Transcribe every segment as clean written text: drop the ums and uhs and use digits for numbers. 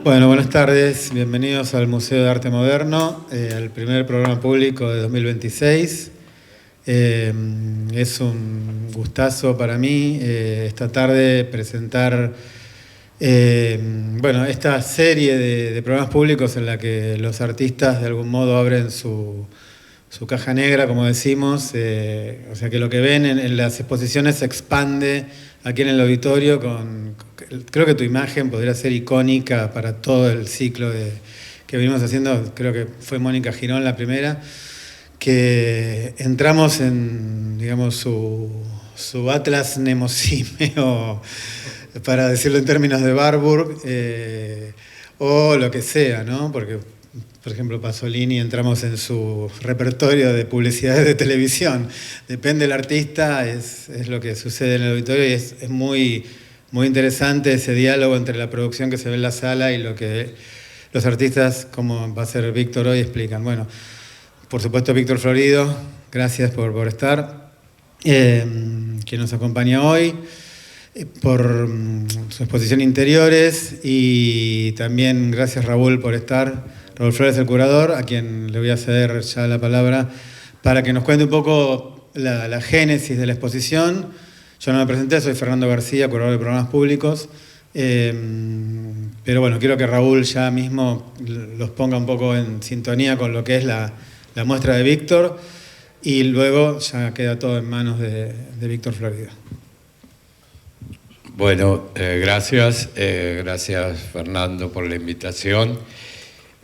Bueno, buenas tardes, bienvenidos al Museo de Arte Moderno, al primer programa público de 2026. Es un gustazo para mí esta tarde presentar esta serie de programas públicos en la que los artistas de algún modo abren su caja negra, como decimos, o sea que lo que ven en las exposiciones se expande aquí en el auditorio. Creo que tu imagen podría ser icónica para todo el ciclo que venimos haciendo. Creo que fue Mónica Girón la primera, que entramos en, digamos, su atlas nemosímeo, para decirlo en términos de Warburg, o lo que sea, ¿no? Porque, por ejemplo, Pasolini, entramos en su repertorio de publicidades de televisión. Depende del artista, es lo que sucede en el auditorio, y es muy, muy interesante ese diálogo entre la producción que se ve en la sala y lo que los artistas, como va a ser Víctor hoy, explican. Bueno, por supuesto, Víctor Florido, gracias por estar, quien nos acompaña hoy, por su exposición Interiores, y también gracias Raúl por estar. Raúl Flores, el curador, a quien le voy a ceder ya la palabra para que nos cuente un poco la génesis de la exposición. Yo no me presenté, soy Fernando García, curador de programas públicos, pero bueno, quiero que Raúl ya mismo los ponga un poco en sintonía con lo que es la muestra de Víctor, y luego ya queda todo en manos de Víctor Florido. Bueno, gracias Fernando por la invitación,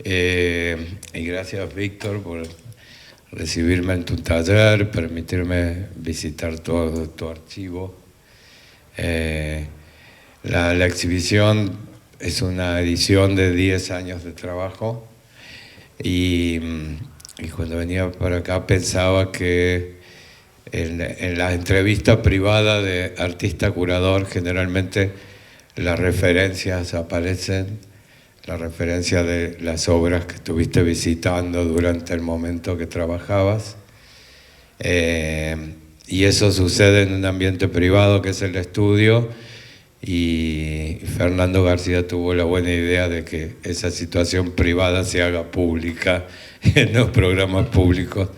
y gracias Víctor por recibirme en tu taller, permitirme visitar todo tu archivo. La exhibición es una edición de 10 años de trabajo, y cuando venía para acá pensaba que en la entrevista privada de artista-curador generalmente las referencias aparecen, la referencia de las obras que estuviste visitando durante el momento que trabajabas, y eso sucede en un ambiente privado que es el estudio, y Fernando García tuvo la buena idea de que esa situación privada se haga pública en los programas públicos.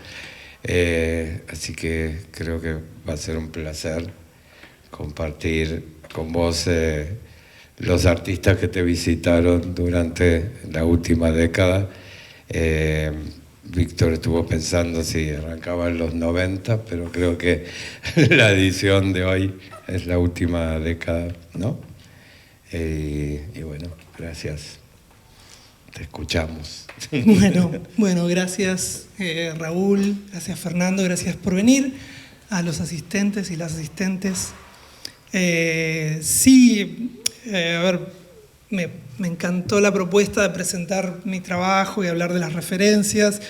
Así que creo que va a ser un placer compartir con vos los artistas que te visitaron durante la última década. Víctor estuvo pensando si arrancaba en los 90, pero creo que la edición de hoy es la última década, ¿no? Y bueno, gracias. Te escuchamos. Bueno, gracias Raúl, gracias Fernando, gracias por venir, a los asistentes y las asistentes. Me encantó la propuesta de presentar mi trabajo y hablar de las referencias.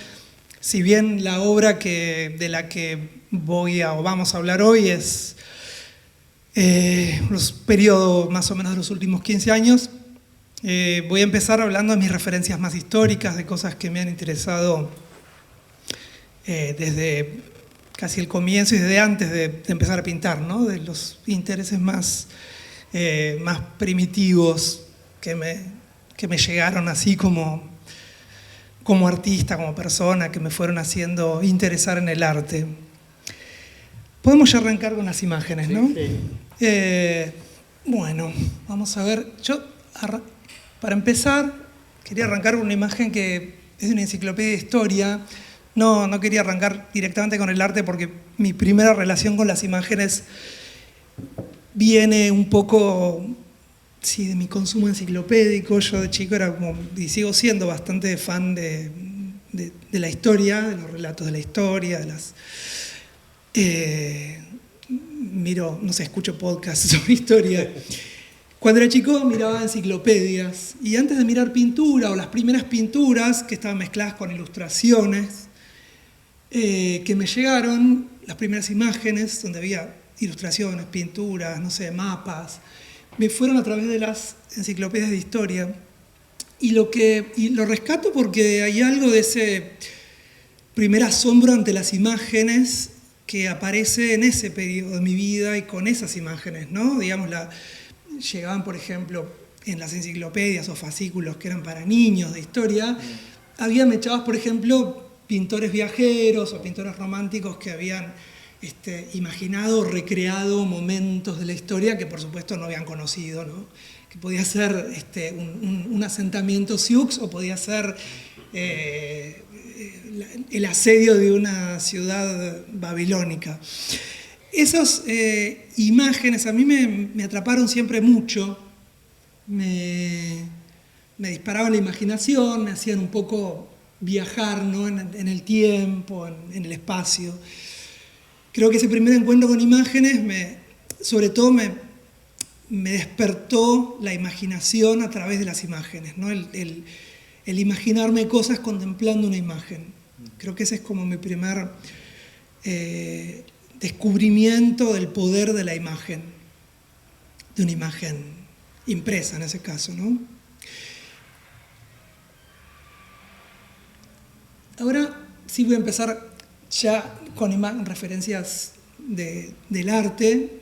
Si bien la obra de la que vamos a hablar hoy es los periodos más o menos de los últimos 15 años, voy a empezar hablando de mis referencias más históricas, de cosas que me han interesado desde casi el comienzo y desde antes de empezar a pintar, ¿no? De los intereses más primitivos que me llegaron así como artista, como persona, que me fueron haciendo interesar en el arte. Podemos ya arrancar con las imágenes, ¿no? Sí. Bueno, vamos a ver. Para empezar, quería arrancar con una imagen que es de una enciclopedia de historia. No quería arrancar directamente con el arte porque mi primera relación con las imágenes viene un poco, sí, de mi consumo enciclopédico. Yo de chico era y sigo siendo bastante fan de la historia, de los relatos de la historia, escucho podcasts sobre historia. Cuando era chico miraba enciclopedias, y antes de mirar pintura, o las primeras pinturas que estaban mezcladas con ilustraciones, que me llegaron, las primeras imágenes donde había ilustraciones, pinturas, mapas, me fueron a través de las enciclopedias de historia. Y lo rescato porque hay algo de ese primer asombro ante las imágenes que aparece en ese periodo de mi vida y con esas imágenes, ¿no? Digamos, llegaban, por ejemplo, en las enciclopedias o fascículos que eran para niños de historia, había mechados, por ejemplo, pintores viajeros o pintores románticos que habían imaginado, recreado momentos de la historia que por supuesto no habían conocido, ¿no? Que podía ser un asentamiento sioux o podía ser el asedio de una ciudad babilónica. Esas imágenes a mí me atraparon siempre mucho, me disparaban la imaginación, me hacían un poco viajar, ¿no? en el tiempo, en el espacio. Creo que ese primer encuentro con imágenes sobre todo me despertó la imaginación a través de las imágenes, ¿no? El imaginarme cosas contemplando una imagen. Creo que ese es como mi primer descubrimiento del poder de la imagen, de una imagen impresa en ese caso, ¿no? Ahora sí voy a empezar ya con referencias del arte,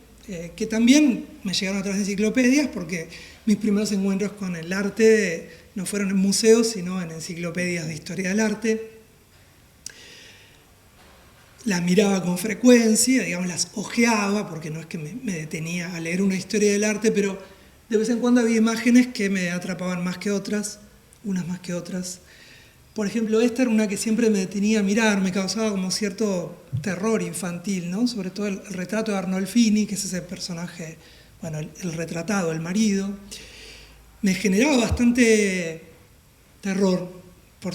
que también me llegaron a través de enciclopedias, porque mis primeros encuentros con el arte no fueron en museos, sino en enciclopedias de historia del arte. Las miraba con frecuencia, digamos, las hojeaba, porque no es que me detenía a leer una historia del arte, pero de vez en cuando había imágenes que me atrapaban más que otras, unas más que otras. Por ejemplo, esta era una que siempre me detenía a mirar, me causaba como cierto terror infantil, ¿no? Sobre todo el retrato de Arnolfini, que es ese personaje, bueno, el retratado, el marido. Me generaba bastante terror por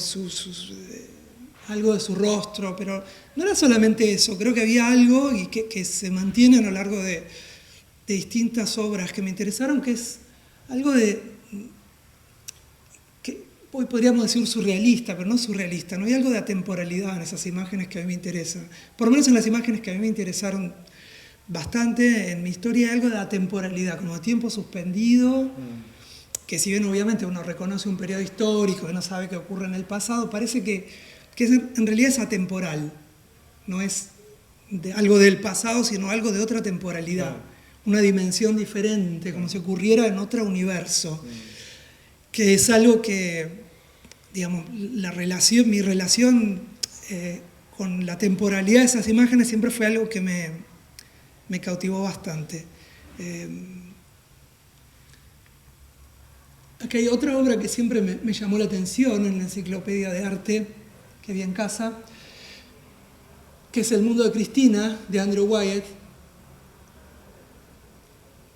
algo de su rostro, pero no era solamente eso, creo que había algo y que se mantiene a lo largo de distintas obras que me interesaron, que es algo que hoy podríamos decir surrealista, pero no surrealista, no hay algo de atemporalidad en esas imágenes que a mí me interesan. Por lo menos en las imágenes que a mí me interesaron bastante en mi historia, hay algo de atemporalidad, como de tiempo suspendido, que si bien obviamente uno reconoce un periodo histórico, que no sabe qué ocurre en el pasado, parece que en realidad es atemporal, no es algo del pasado, sino algo de otra temporalidad, una dimensión diferente, como si ocurriera en otro universo, que es algo que, digamos, mi relación con la temporalidad de esas imágenes siempre fue algo que me cautivó bastante. Aquí hay otra obra que siempre me llamó la atención en la enciclopedia de arte que vi en casa, que es El mundo de Cristina, de Andrew Wyeth,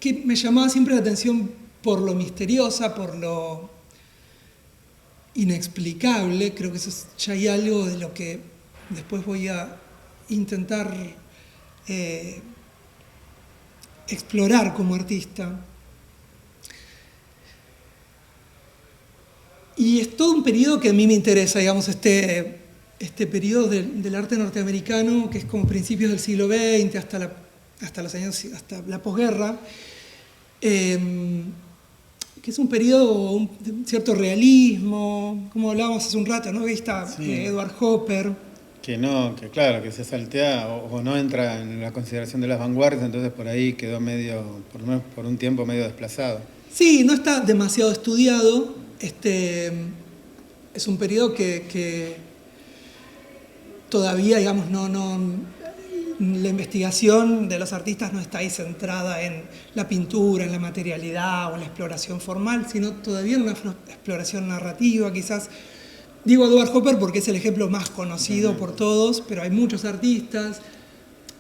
que me llamaba siempre la atención por lo misteriosa, por lo inexplicable. Creo que eso ya hay algo de lo que después voy a intentar explorar como artista. Y es todo un periodo que a mí me interesa, digamos, este periodo del arte norteamericano, que es como principios del siglo XX hasta la posguerra, que es un periodo de un cierto realismo, como hablábamos hace un rato, ¿no? Ahí está Edward Hopper. Que claro, que se saltea o no entra en la consideración de las vanguardias, entonces por ahí quedó medio, por lo menos por un tiempo, medio desplazado. Sí, no está demasiado estudiado. Es un periodo que todavía, digamos, la investigación de los artistas no está ahí centrada en la pintura, en la materialidad o en la exploración formal, sino todavía en una exploración narrativa, quizás. Digo Edward Hopper porque es el ejemplo más conocido por todos, pero hay muchos artistas.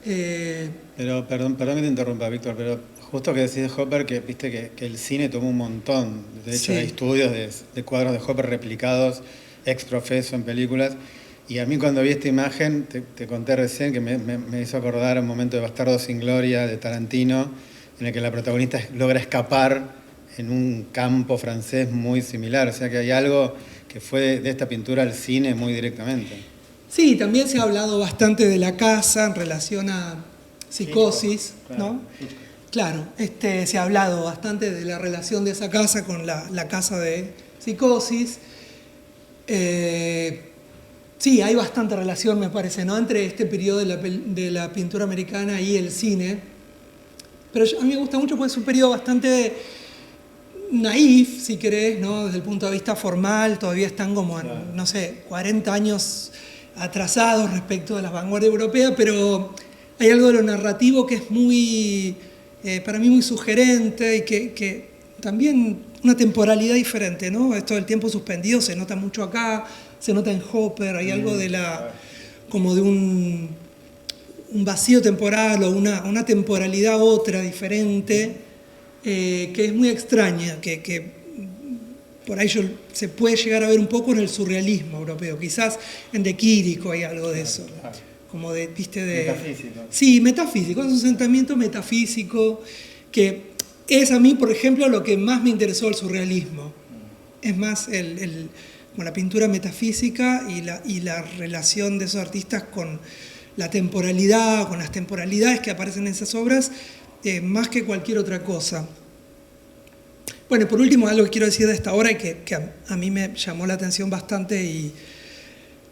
Pero, perdón que te interrumpa, Víctor, pero justo que decís de Hopper, que viste que el cine tomó un montón. De hecho, hay estudios de cuadros de Hopper replicados ex profeso en películas. Y a mí cuando vi esta imagen, te conté recién que me hizo acordar un momento de Bastardo sin Gloria, de Tarantino, en el que la protagonista logra escapar en un campo francés muy similar. O sea que hay algo que fue de esta pintura al cine muy directamente. Sí, también se ha hablado bastante de la casa en relación a Psicosis, ¿no? Claro, se ha hablado bastante de la relación de esa casa con la casa de Psicosis. Sí, hay bastante relación, me parece, ¿no? Entre este periodo de la pintura americana y el cine. Pero a mí me gusta mucho porque es un periodo bastante naif, si querés, ¿no? Desde el punto de vista formal, todavía están como, no sé, 40 años atrasados respecto de la vanguardia europea, pero hay algo de lo narrativo que es muy, para mí muy sugerente y que también una temporalidad diferente, ¿no? Esto del tiempo suspendido se nota mucho acá, se nota en Hopper, hay algo de como de un vacío temporal o una temporalidad otra, diferente, que es muy extraña, que por ahí se puede llegar a ver un poco en el surrealismo europeo. Quizás en De Quirico hay algo de eso. Como de, viste, metafísico. Sí, metafísico. Es un sentimiento metafísico que es a mí, por ejemplo, lo que más me interesó del surrealismo. Es más como la pintura metafísica y la relación de esos artistas con la temporalidad, con las temporalidades que aparecen en esas obras, más que cualquier otra cosa. Bueno, por último, algo que quiero decir de esta obra y que a mí me llamó la atención bastante y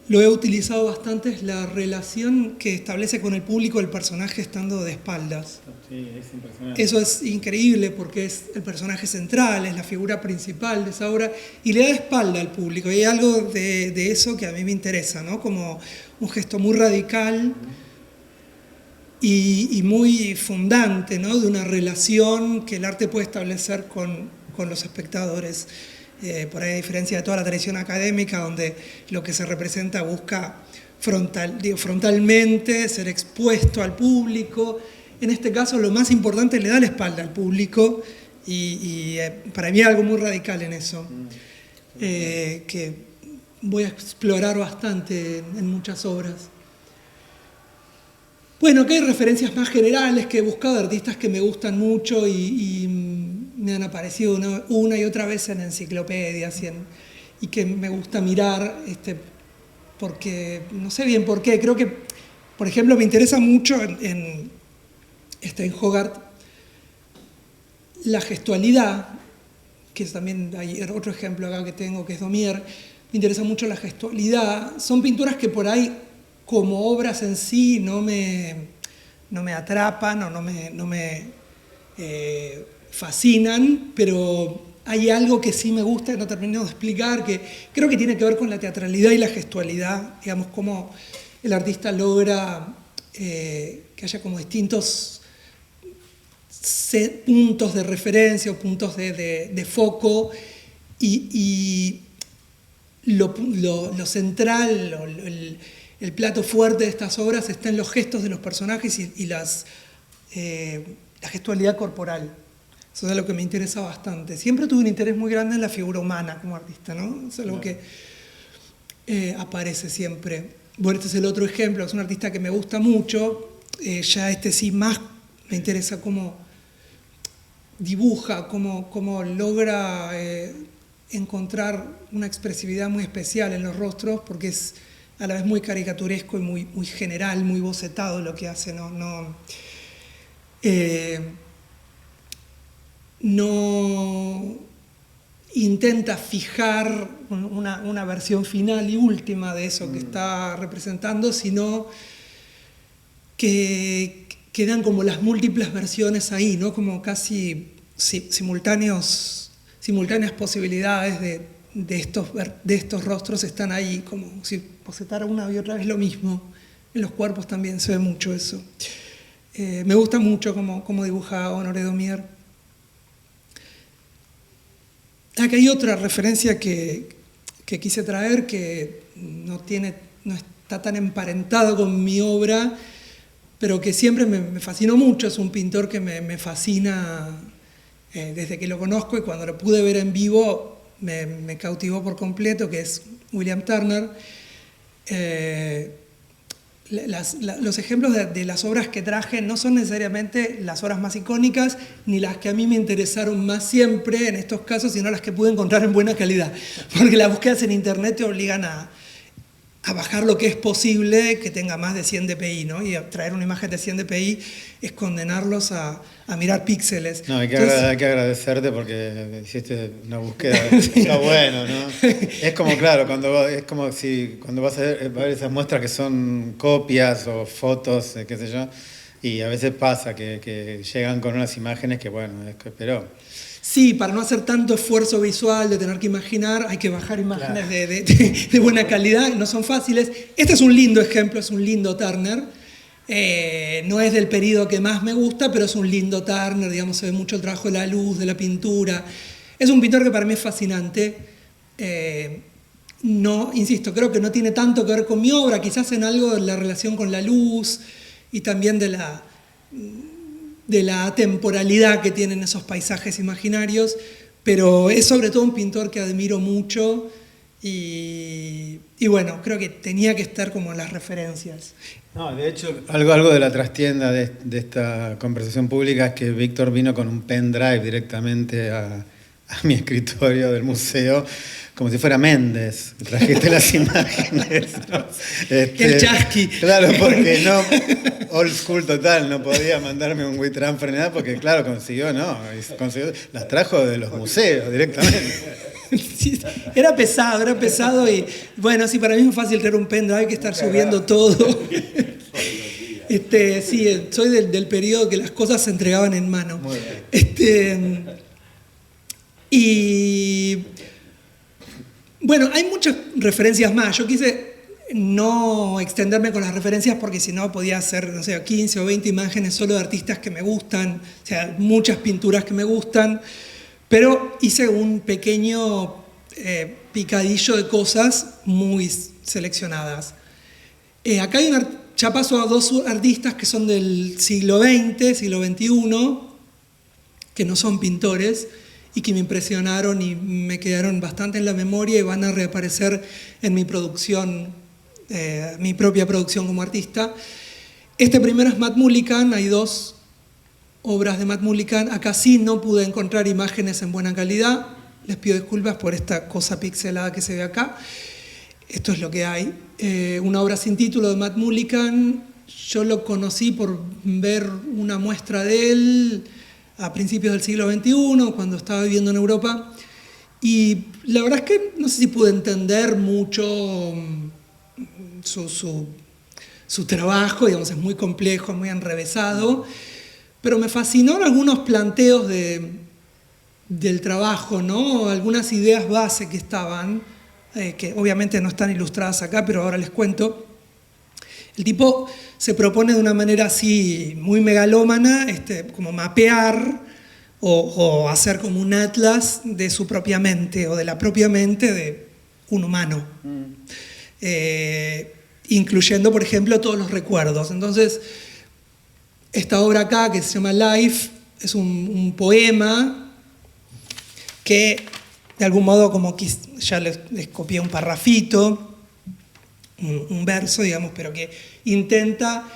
lo he utilizado bastante, es la relación que establece con el público el personaje estando de espaldas. Sí, es impresionante. Eso es increíble porque es el personaje central, es la figura principal de esa obra y le da espalda al público. Y hay algo de eso que a mí me interesa, ¿no? Como un gesto muy radical y muy fundante, ¿no? De una relación que el arte puede establecer con los espectadores. Por ahí, a diferencia de toda la tradición académica, donde lo que se representa busca frontalmente ser expuesto al público, en este caso lo más importante es le da la espalda al público y para mí hay algo muy radical en eso, que voy a explorar bastante en muchas obras. Bueno, que hay referencias más generales que he buscado de artistas que me gustan mucho y me han aparecido una y otra vez en enciclopedias y que me gusta mirar, porque no sé bien por qué. Creo que, por ejemplo, me interesa mucho en Hogarth la gestualidad, que también hay otro ejemplo acá que tengo, que es Daumier. Me interesa mucho la gestualidad. Son pinturas que por ahí, como obras en sí, no me atrapan o no me fascinan, pero hay algo que sí me gusta, que no termino de explicar, que creo que tiene que ver con la teatralidad y la gestualidad, digamos, cómo el artista logra que haya como distintos puntos de referencia o puntos de foco y lo central, el plato fuerte de estas obras está en los gestos de los personajes y la gestualidad corporal. Eso es algo que me interesa bastante. Siempre tuve un interés muy grande en la figura humana como artista, ¿no? Es algo que aparece siempre. Bueno, este es el otro ejemplo, es un artista que me gusta mucho. Ya sí más me interesa cómo dibuja, cómo logra encontrar una expresividad muy especial en los rostros, porque es a la vez muy caricaturesco y muy general, muy bocetado lo que hace, no intenta fijar una versión final y última de eso que está representando, sino que quedan como las múltiples versiones ahí, ¿no? Como casi simultáneas posibilidades de estos rostros están ahí, como si bocetara una y otra vez lo mismo. En los cuerpos también se ve mucho eso. Me gusta mucho cómo dibuja Honoré Daumier. Acá hay otra referencia que quise traer, que no está tan emparentado con mi obra, pero que siempre me fascinó mucho. Es un pintor que me fascina desde que lo conozco, y cuando lo pude ver en vivo me cautivó por completo, que es William Turner. Los ejemplos de las obras que traje no son necesariamente las obras más icónicas ni las que a mí me interesaron más siempre en estos casos, sino las que pude encontrar en buena calidad, porque las búsquedas en internet te obligan a bajar lo que es posible que tenga más de 100 dpi, ¿no? Y traer una imagen de 100 dpi es condenarlos a mirar píxeles. No, hay que agradecerte porque hiciste una búsqueda. Está bueno, ¿no? Es como, claro, cuando vas a ver esas muestras que son copias o fotos, qué sé yo, y a veces pasa que llegan con unas imágenes que, bueno, pero Sí, para no hacer tanto esfuerzo visual de tener que imaginar, hay que bajar imágenes de buena calidad, no son fáciles. Este es un lindo ejemplo, es un lindo Turner. No es del periodo que más me gusta, pero es un lindo Turner, digamos, se ve mucho el trabajo de la luz, de la pintura. Es un pintor que para mí es fascinante. No, insisto, creo que no tiene tanto que ver con mi obra, quizás en algo de la relación con la luz y también de la temporalidad que tienen esos paisajes imaginarios, pero es sobre todo un pintor que admiro mucho y bueno, creo que tenía que estar como en las referencias. No, de hecho, algo de la trastienda de esta conversación pública es que Víctor vino con un pendrive directamente a mi escritorio del museo, como si fuera Méndez. Trajiste las imágenes, ¿no? El chasqui. Claro, porque no, old school total, no podía mandarme un WeTransfer ni nada, porque claro, consiguió, las trajo de los museos directamente. Sí, era pesado y bueno, sí, para mí es muy fácil tener un pendrive que estar subiendo todo. Sí, soy del periodo que las cosas se entregaban en mano. Y bueno, hay muchas referencias más. Yo quise no extenderme con las referencias porque si no podía hacer, no sé, 15 o 20 imágenes solo de artistas que me gustan, o sea, muchas pinturas que me gustan, pero hice un pequeño picadillo de cosas muy seleccionadas. Acá hay ya paso a dos artistas que son del siglo XX, siglo XXI, que no son pintores y que me impresionaron y me quedaron bastante en la memoria y van a reaparecer en mi producción, mi propia producción como artista. Este primero es Matt Mullican, hay dos obras de Matt Mullican. Acá sí no pude encontrar imágenes en buena calidad, les pido disculpas por esta cosa pixelada que se ve acá. Esto es lo que hay. Una obra sin título de Matt Mullican, yo lo conocí por ver una muestra de él a principios del siglo XXI, cuando estaba viviendo en Europa, y la verdad es que no sé si pude entender mucho su trabajo, digamos, es muy complejo, muy enrevesado, pero me fascinaron algunos planteos del trabajo, ¿no? Algunas ideas base que estaban, que obviamente no están ilustradas acá, pero ahora les cuento. El tipo se propone de una manera así muy megalómana, como mapear o hacer como un atlas de su propia mente o de la propia mente de un humano, incluyendo, por ejemplo, todos los recuerdos. Entonces, esta obra acá, que se llama Life, es un poema que, de algún modo, como ya les copié un parrafito, un verso, digamos, pero que intenta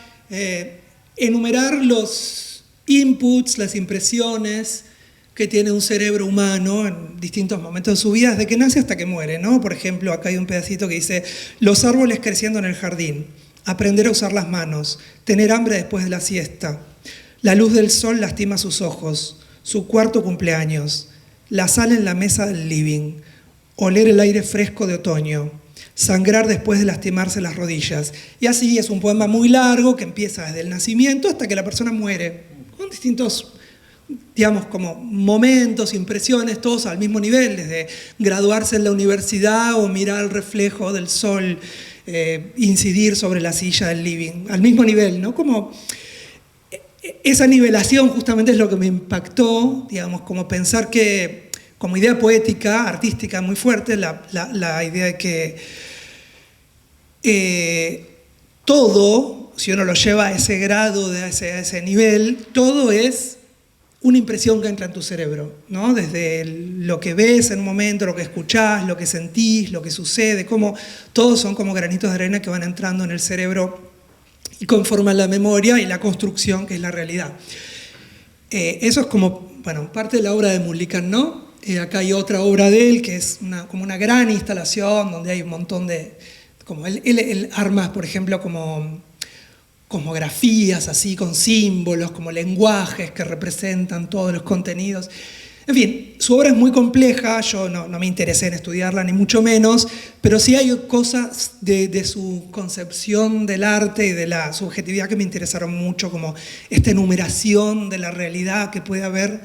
enumerar los inputs, las impresiones que tiene un cerebro humano en distintos momentos de su vida, desde que nace hasta que muere, ¿no? Por ejemplo, acá hay un pedacito que dice: los árboles creciendo en el jardín, aprender a usar las manos, tener hambre después de la siesta, la luz del sol lastima sus ojos, su cuarto cumpleaños, la sal en la mesa del living, oler el aire fresco de otoño, sangrar después de lastimarse las rodillas. Y así es un poema muy largo que empieza desde el nacimiento hasta que la persona muere, con distintos, digamos, como momentos, impresiones, todos al mismo nivel, desde graduarse en la universidad o mirar el reflejo del sol, incidir sobre la silla del living, al mismo nivel, ¿no? Como esa nivelación justamente es lo que me impactó, digamos, como pensar que, como idea poética, artística muy fuerte, la idea de que todo, si uno lo lleva a ese grado, a ese nivel, todo es una impresión que entra en tu cerebro, ¿no? Desde lo que ves en un momento, lo que escuchás, lo que sentís, lo que sucede, como todos son como granitos de arena que van entrando en el cerebro y conforman la memoria y la construcción que es la realidad. Eso es como, bueno, parte de la obra de Mullican, ¿no? Acá hay otra obra de él que es como una gran instalación donde hay un montón de, como él arma, por ejemplo, como cosmografías así, con símbolos, como lenguajes que representan todos los contenidos. En fin, su obra es muy compleja, yo no me interesé en estudiarla ni mucho menos, pero sí hay cosas de su concepción del arte y de la subjetividad que me interesaron mucho, como esta enumeración de la realidad que puede haber,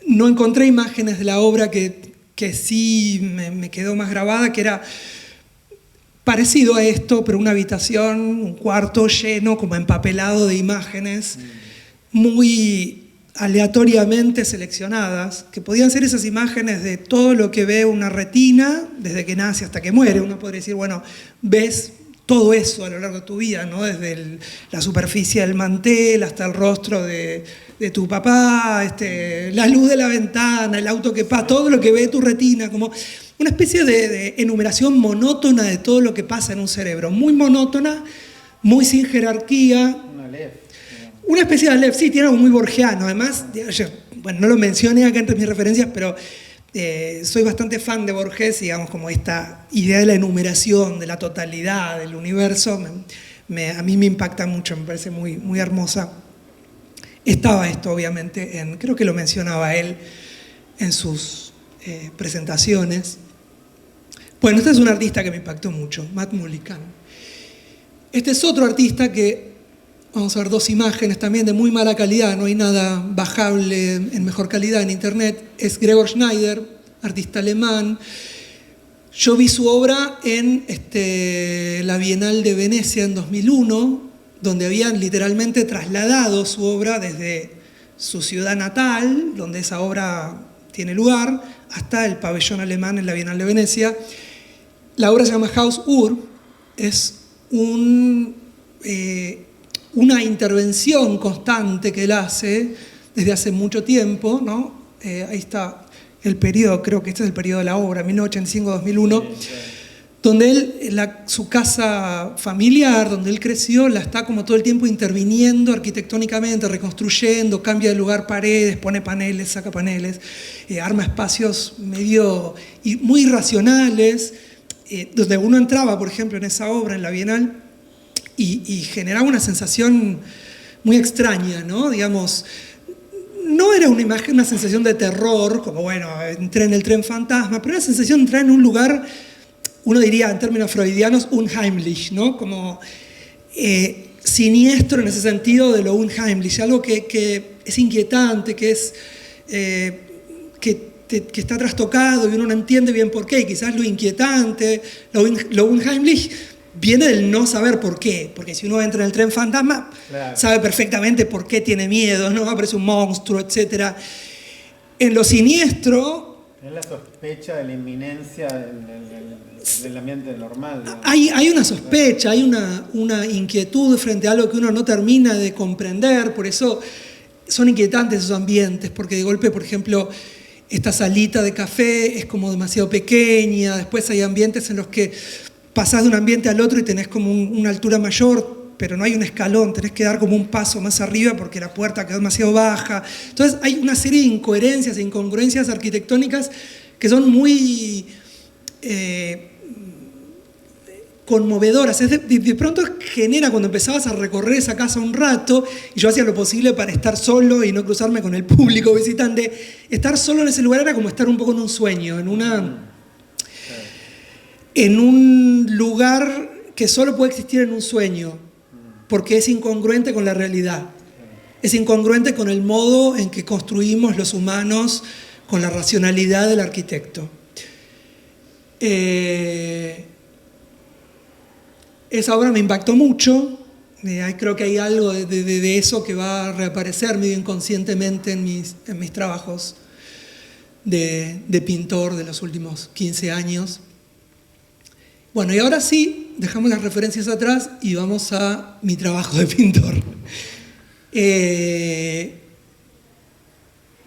no encontré imágenes de la obra que sí me quedó más grabada, que era parecido a esto, pero una habitación, un cuarto lleno, como empapelado de imágenes, muy aleatoriamente seleccionadas, que podían ser esas imágenes de todo lo que ve una retina desde que nace hasta que muere. Uno podría decir, bueno, ves todo eso a lo largo de tu vida, ¿no? Desde la superficie del mantel hasta el rostro de tu papá, la luz de la ventana, el auto que pasa, todo lo que ve tu retina, como una especie de enumeración monótona de todo lo que pasa en un cerebro, muy monótona, muy sin jerarquía. Una especie de Aleph, sí, tiene algo muy borgiano. Además, bueno, no lo mencioné acá entre mis referencias, pero soy bastante fan de Borges, digamos, como esta idea de la enumeración, de la totalidad del universo, a mí me impacta mucho, me parece muy, muy hermosa. Estaba esto, obviamente, creo que lo mencionaba él en sus presentaciones. Bueno, este es un artista que me impactó mucho, Matt Mullican. Este es otro artista que, vamos a ver dos imágenes también de muy mala calidad, no hay nada bajable en mejor calidad en internet, es Gregor Schneider, artista alemán. Yo vi su obra en la Bienal de Venecia en 2001, donde habían literalmente trasladado su obra desde su ciudad natal, donde esa obra tiene lugar, hasta el pabellón alemán en la Bienal de Venecia. La obra se llama Haus Ur, es una intervención constante que él hace desde hace mucho tiempo, ¿no? Ahí está el periodo, creo que este es el periodo de la obra, 1985-2001, donde él, su casa familiar, donde él creció, la está como todo el tiempo interviniendo arquitectónicamente, reconstruyendo, cambia de lugar paredes, pone paneles, saca paneles, arma espacios medio muy irracionales, donde uno entraba, por ejemplo, en esa obra, en la Bienal, y generaba una sensación muy extraña, ¿no? Digamos, no era una sensación de terror, como, bueno, entré en el tren fantasma, pero era una sensación de entrar en un lugar, uno diría en términos freudianos, unheimlich, ¿no? Como siniestro en ese sentido de lo unheimlich, algo que es inquietante, que está trastocado y uno no entiende bien por qué, y quizás lo inquietante, lo unheimlich, viene del no saber por qué, porque si uno entra en el tren fantasma, claro, sabe perfectamente por qué tiene miedo, ¿no? Aparece un monstruo, etc. En lo siniestro... Es la sospecha de la inminencia del ambiente normal, ¿no? Hay una sospecha, hay una inquietud frente a algo que uno no termina de comprender, por eso son inquietantes esos ambientes, porque de golpe, por ejemplo, esta salita de café es como demasiado pequeña, después hay ambientes en los que pasás de un ambiente al otro y tenés como una altura mayor, pero no hay un escalón, tenés que dar como un paso más arriba porque la puerta quedó demasiado baja. Entonces hay una serie de incoherencias e incongruencias arquitectónicas que son muy conmovedoras. De pronto genera, cuando empezabas a recorrer esa casa un rato, y yo hacía lo posible para estar solo y no cruzarme con el público visitante, estar solo en ese lugar era como estar un poco en un sueño, en un lugar que solo puede existir en un sueño, porque es incongruente con la realidad. Es incongruente con el modo en que construimos los humanos, con la racionalidad del arquitecto. Esa obra me impactó mucho. Creo que hay algo de eso que va a reaparecer medio inconscientemente en mis trabajos de pintor de los últimos 15 años. Bueno, y ahora sí, dejamos las referencias atrás y vamos a mi trabajo de pintor.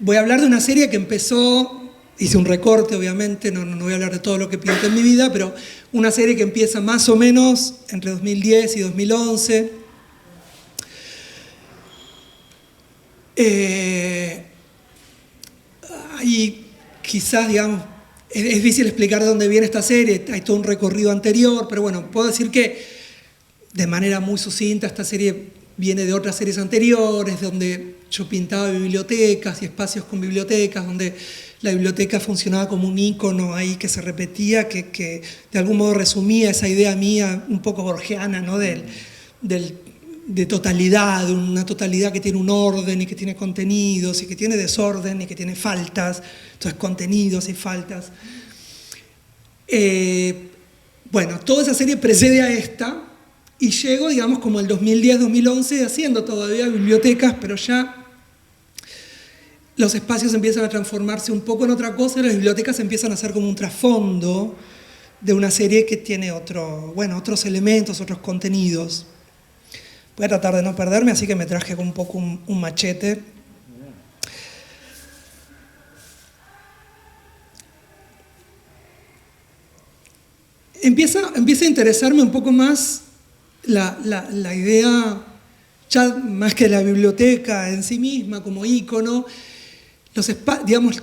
Voy a hablar de una serie que empezó, hice un recorte obviamente, no voy a hablar de todo lo que pinté en mi vida, pero una serie que empieza más o menos entre 2010 y 2011. Y quizás, digamos, es difícil explicar de dónde viene esta serie, hay todo un recorrido anterior, pero bueno, puedo decir que de manera muy sucinta esta serie viene de otras series anteriores, donde yo pintaba bibliotecas y espacios con bibliotecas, donde la biblioteca funcionaba como un ícono ahí que se repetía, que de algún modo resumía esa idea mía un poco borgiana, ¿no? del de totalidad, una totalidad que tiene un orden y que tiene contenidos y que tiene desorden y que tiene faltas, entonces contenidos y faltas. Bueno, toda esa serie precede a esta y llego, digamos, como el 2010-2011 haciendo todavía bibliotecas, pero ya los espacios empiezan a transformarse un poco en otra cosa y las bibliotecas empiezan a ser como un trasfondo de una serie que tiene otros elementos, otros contenidos. Voy a tratar de no perderme, así que me traje un poco un machete. Empieza a interesarme un poco más la idea, ya más que la biblioteca en sí misma como ícono, digamos,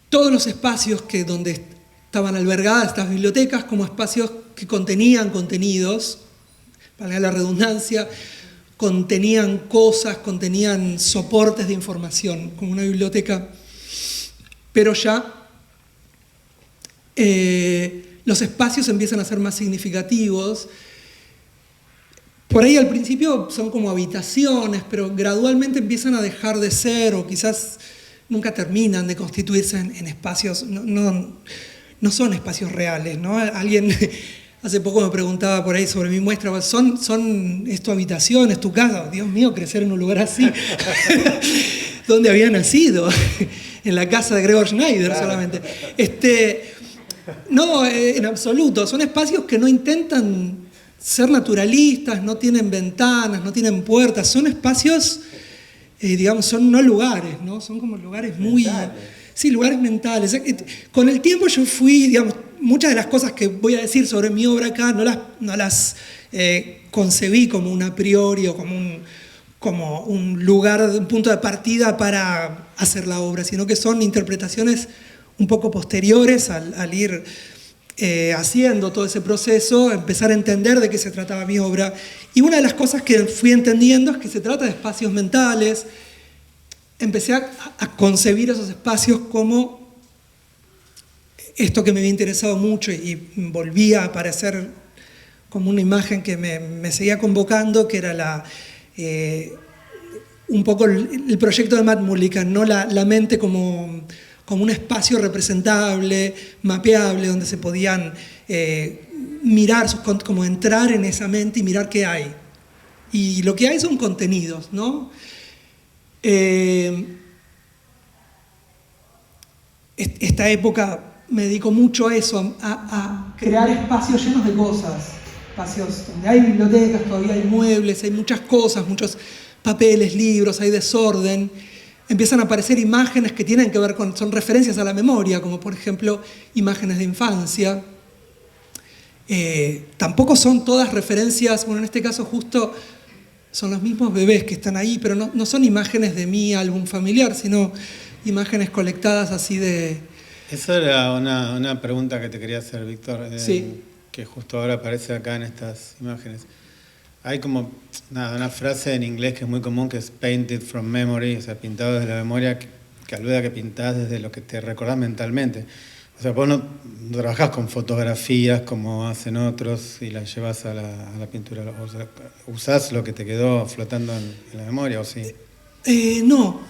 todos los espacios donde estaban albergadas estas bibliotecas como espacios que contenían contenidos, valga la redundancia, contenían cosas, contenían soportes de información, como una biblioteca, pero ya los espacios empiezan a ser más significativos. Por ahí al principio son como habitaciones, pero gradualmente empiezan a dejar de ser, o quizás nunca terminan de constituirse en espacios, no son espacios reales, ¿no? Alguien hace poco me preguntaba por ahí sobre mi muestra, ¿son esto habitaciones, tu casa? Dios mío, crecer en un lugar así. ¿Dónde había nacido? En la casa de Gregor Schneider, claro. Solamente. No, en absoluto. Son espacios que no intentan ser naturalistas, no tienen ventanas, no tienen puertas. Son espacios, digamos, son no lugares, ¿no? Son como lugares muy... Mentales. Sí, lugares mentales. Con el tiempo yo fui, digamos, muchas de las cosas que voy a decir sobre mi obra acá no las concebí como un a priori o como un lugar, un punto de partida para hacer la obra, sino que son interpretaciones un poco posteriores al ir haciendo todo ese proceso, empezar a entender de qué se trataba mi obra. Y una de las cosas que fui entendiendo es que se trata de espacios mentales. Empecé a concebir esos espacios como esto que me había interesado mucho y volvía a aparecer como una imagen que me seguía convocando, que era un poco el proyecto de Matt Mullican, ¿no? La mente como un espacio representable, mapeable, donde se podían mirar, como entrar en esa mente y mirar qué hay. Y lo que hay son contenidos, ¿no? Esta época me dedico mucho a eso, a crear espacios llenos de cosas, espacios donde hay bibliotecas, todavía hay muebles, hay muchas cosas, muchos papeles, libros, hay desorden. Empiezan a aparecer imágenes que tienen que ver son referencias a la memoria, como por ejemplo imágenes de infancia. Tampoco son todas referencias, bueno, en este caso justo son los mismos bebés que están ahí, pero no son imágenes de mi álbum familiar, sino imágenes colectadas así de... Esa era una pregunta que te quería hacer, Víctor, sí. Que justo ahora aparece acá en estas imágenes. Hay como una frase en inglés que es muy común, que es painted from memory, o sea, pintado desde la memoria, que alude a que pintás desde lo que te recordás mentalmente. O sea, vos no trabajás con fotografías como hacen otros y las llevas a la pintura. O sea, ¿usás lo que te quedó flotando en la memoria o sí? No.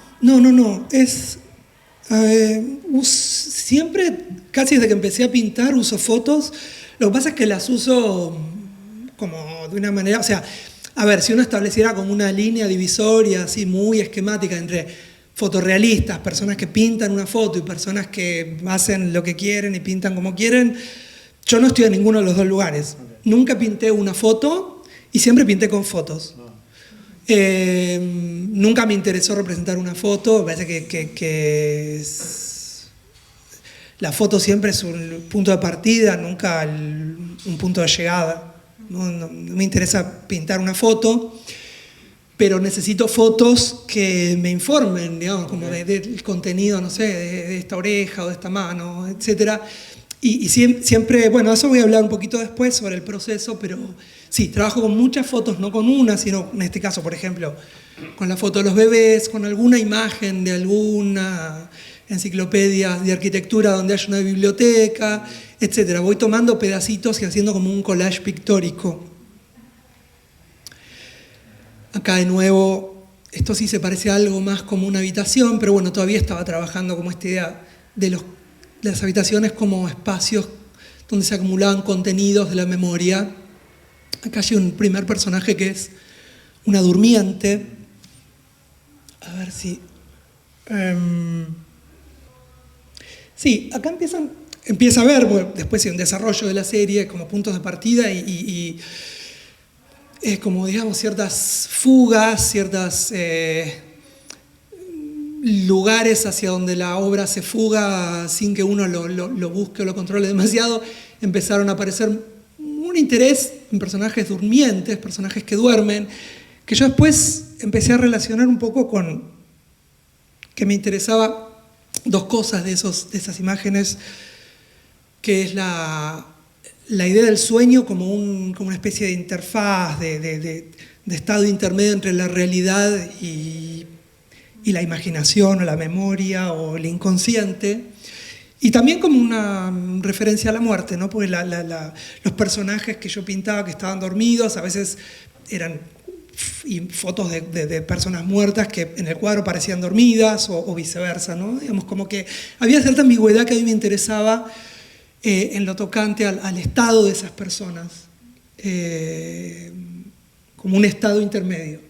Siempre, casi desde que empecé a pintar, uso fotos. Lo que pasa es que las uso como de una manera... O sea, a ver, si uno estableciera como una línea divisoria así muy esquemática entre fotorrealistas, personas que pintan una foto y personas que hacen lo que quieren y pintan como quieren, yo no estoy en ninguno de los dos lugares. Nunca pinté una foto y siempre pinté con fotos. Nunca me interesó representar una foto, me parece que la foto siempre es un punto de partida, nunca un punto de llegada. No me interesa pintar una foto, pero necesito fotos que me informen, digamos, como del contenido, no sé, de esta oreja o de esta mano, etc. Y siempre, bueno, eso voy a hablar un poquito después sobre el proceso, pero sí, trabajo con muchas fotos, no con una, sino en este caso, por ejemplo, con la foto de los bebés, con alguna imagen de alguna enciclopedia de arquitectura donde haya una biblioteca, etc. Voy tomando pedacitos y haciendo como un collage pictórico. Acá de nuevo, esto sí se parece a algo más como una habitación, pero bueno, todavía estaba trabajando como esta idea de las habitaciones como espacios donde se acumulaban contenidos de la memoria. Acá hay un primer personaje que es una durmiente. A ver si... sí, acá empieza a ver, bueno, después hay un desarrollo de la serie como puntos de partida y como digamos ciertas fugas, ciertas lugares hacia donde la obra se fuga sin que uno lo busque o lo controle demasiado. Empezaron a aparecer un interés en personajes durmientes, personajes que duermen, que yo después empecé a relacionar un poco con que me interesaba dos cosas de esas imágenes, que es la idea del sueño como una especie de interfaz, de estado intermedio entre la realidad y la imaginación o la memoria o el inconsciente, y también como una referencia a la muerte, ¿no? Porque los personajes que yo pintaba que estaban dormidos a veces eran fotos de personas muertas que en el cuadro parecían dormidas o viceversa, ¿no? Digamos, como que había cierta ambigüedad que a mí me interesaba en lo tocante al estado de esas personas, como un estado intermedio.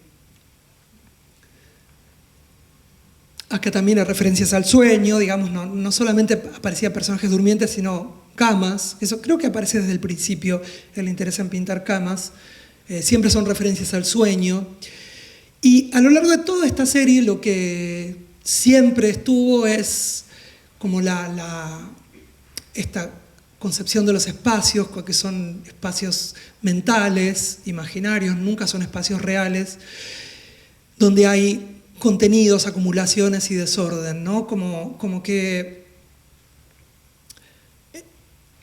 Acá también hay referencias al sueño, digamos, no solamente aparecían personajes durmientes, sino camas. Eso creo que aparece desde el principio, el interés en pintar camas. Siempre son referencias al sueño. Y a lo largo de toda esta serie lo que siempre estuvo es como esta concepción de los espacios, que son espacios mentales, imaginarios, nunca son espacios reales, donde hay contenidos, acumulaciones y desorden, ¿no? Como que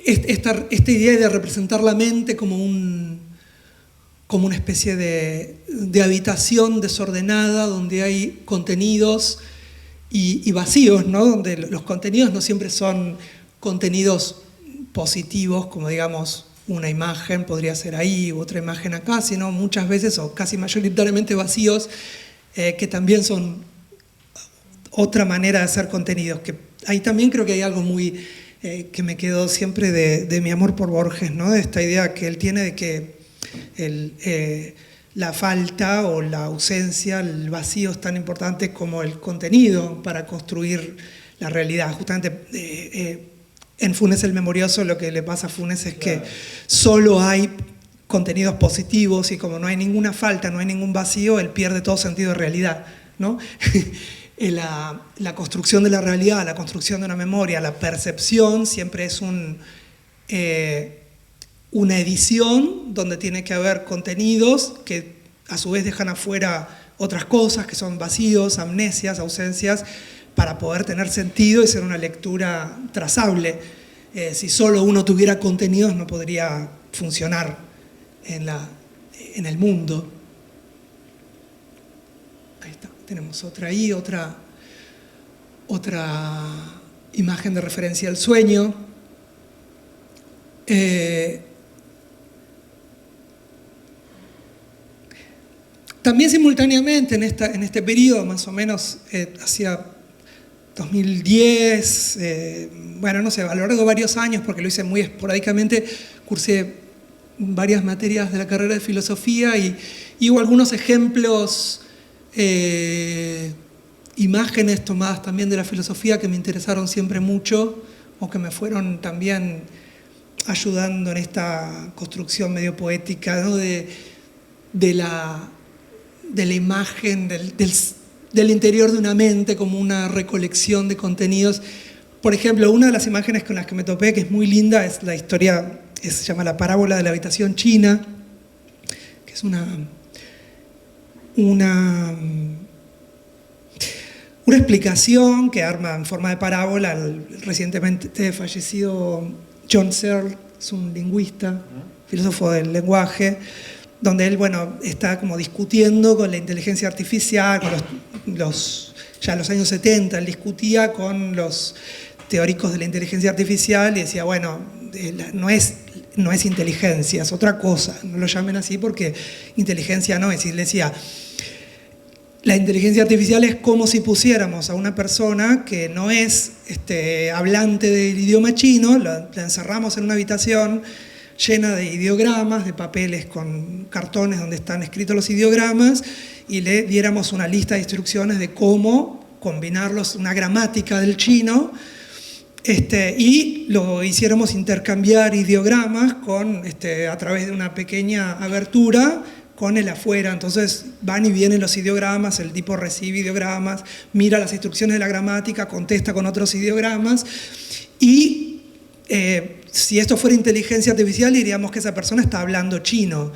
esta idea de representar la mente como una especie de habitación desordenada donde hay contenidos y vacíos, ¿no? Donde los contenidos no siempre son contenidos positivos, como digamos una imagen podría ser ahí u otra imagen acá, sino muchas veces o casi mayoritariamente vacíos, que también son otra manera de hacer contenidos. Que ahí también creo que hay algo muy que me quedó siempre de mi amor por Borges, ¿no? De esta idea que él tiene de que la falta o la ausencia, el vacío es tan importante como el contenido para construir la realidad. Justamente en Funes el Memorioso lo que le pasa a Funes es que solo hay contenidos positivos y como no hay ninguna falta, no hay ningún vacío, él pierde todo sentido de realidad, ¿no? La construcción de la realidad, la construcción de una memoria, la percepción siempre es una edición donde tiene que haber contenidos que a su vez dejan afuera otras cosas que son vacíos, amnesias, ausencias, para poder tener sentido y ser una lectura trazable. Si solo uno tuviera contenidos no podría funcionar en el mundo. Ahí está, tenemos otra imagen de referencia al sueño. También simultáneamente en este periodo, más o menos hacia 2010, bueno, no sé, a lo largo de varios años, porque lo hice muy esporádicamente, cursé varias materias de la carrera de filosofía y hubo algunos ejemplos, imágenes tomadas también de la filosofía que me interesaron siempre mucho o que me fueron también ayudando en esta construcción medio poética, ¿no? de la imagen, del interior de una mente como una recolección de contenidos. Por ejemplo, una de las imágenes con las que me topé, que es muy linda, es la historia, se llama La parábola de la habitación china, que es una explicación que arma en forma de parábola el recientemente fallecido John Searle, es un lingüista, filósofo del lenguaje, donde él, bueno, está como discutiendo con la inteligencia artificial, con ya en los años 70, él discutía con los teóricos de la inteligencia artificial y decía, bueno, no es no es inteligencia, es otra cosa. No lo llamen así porque inteligencia no es. Y le decía, la inteligencia artificial es como si pusiéramos a una persona que no es hablante del idioma chino, la encerramos en una habitación llena de ideogramas, de papeles con cartones donde están escritos los ideogramas, y le diéramos una lista de instrucciones de cómo combinarlos, una gramática del chino, y lo hiciéramos intercambiar ideogramas a través de una pequeña abertura con el afuera. Entonces van y vienen los ideogramas, el tipo recibe ideogramas, mira las instrucciones de la gramática, contesta con otros ideogramas, y si esto fuera inteligencia artificial diríamos que esa persona está hablando chino,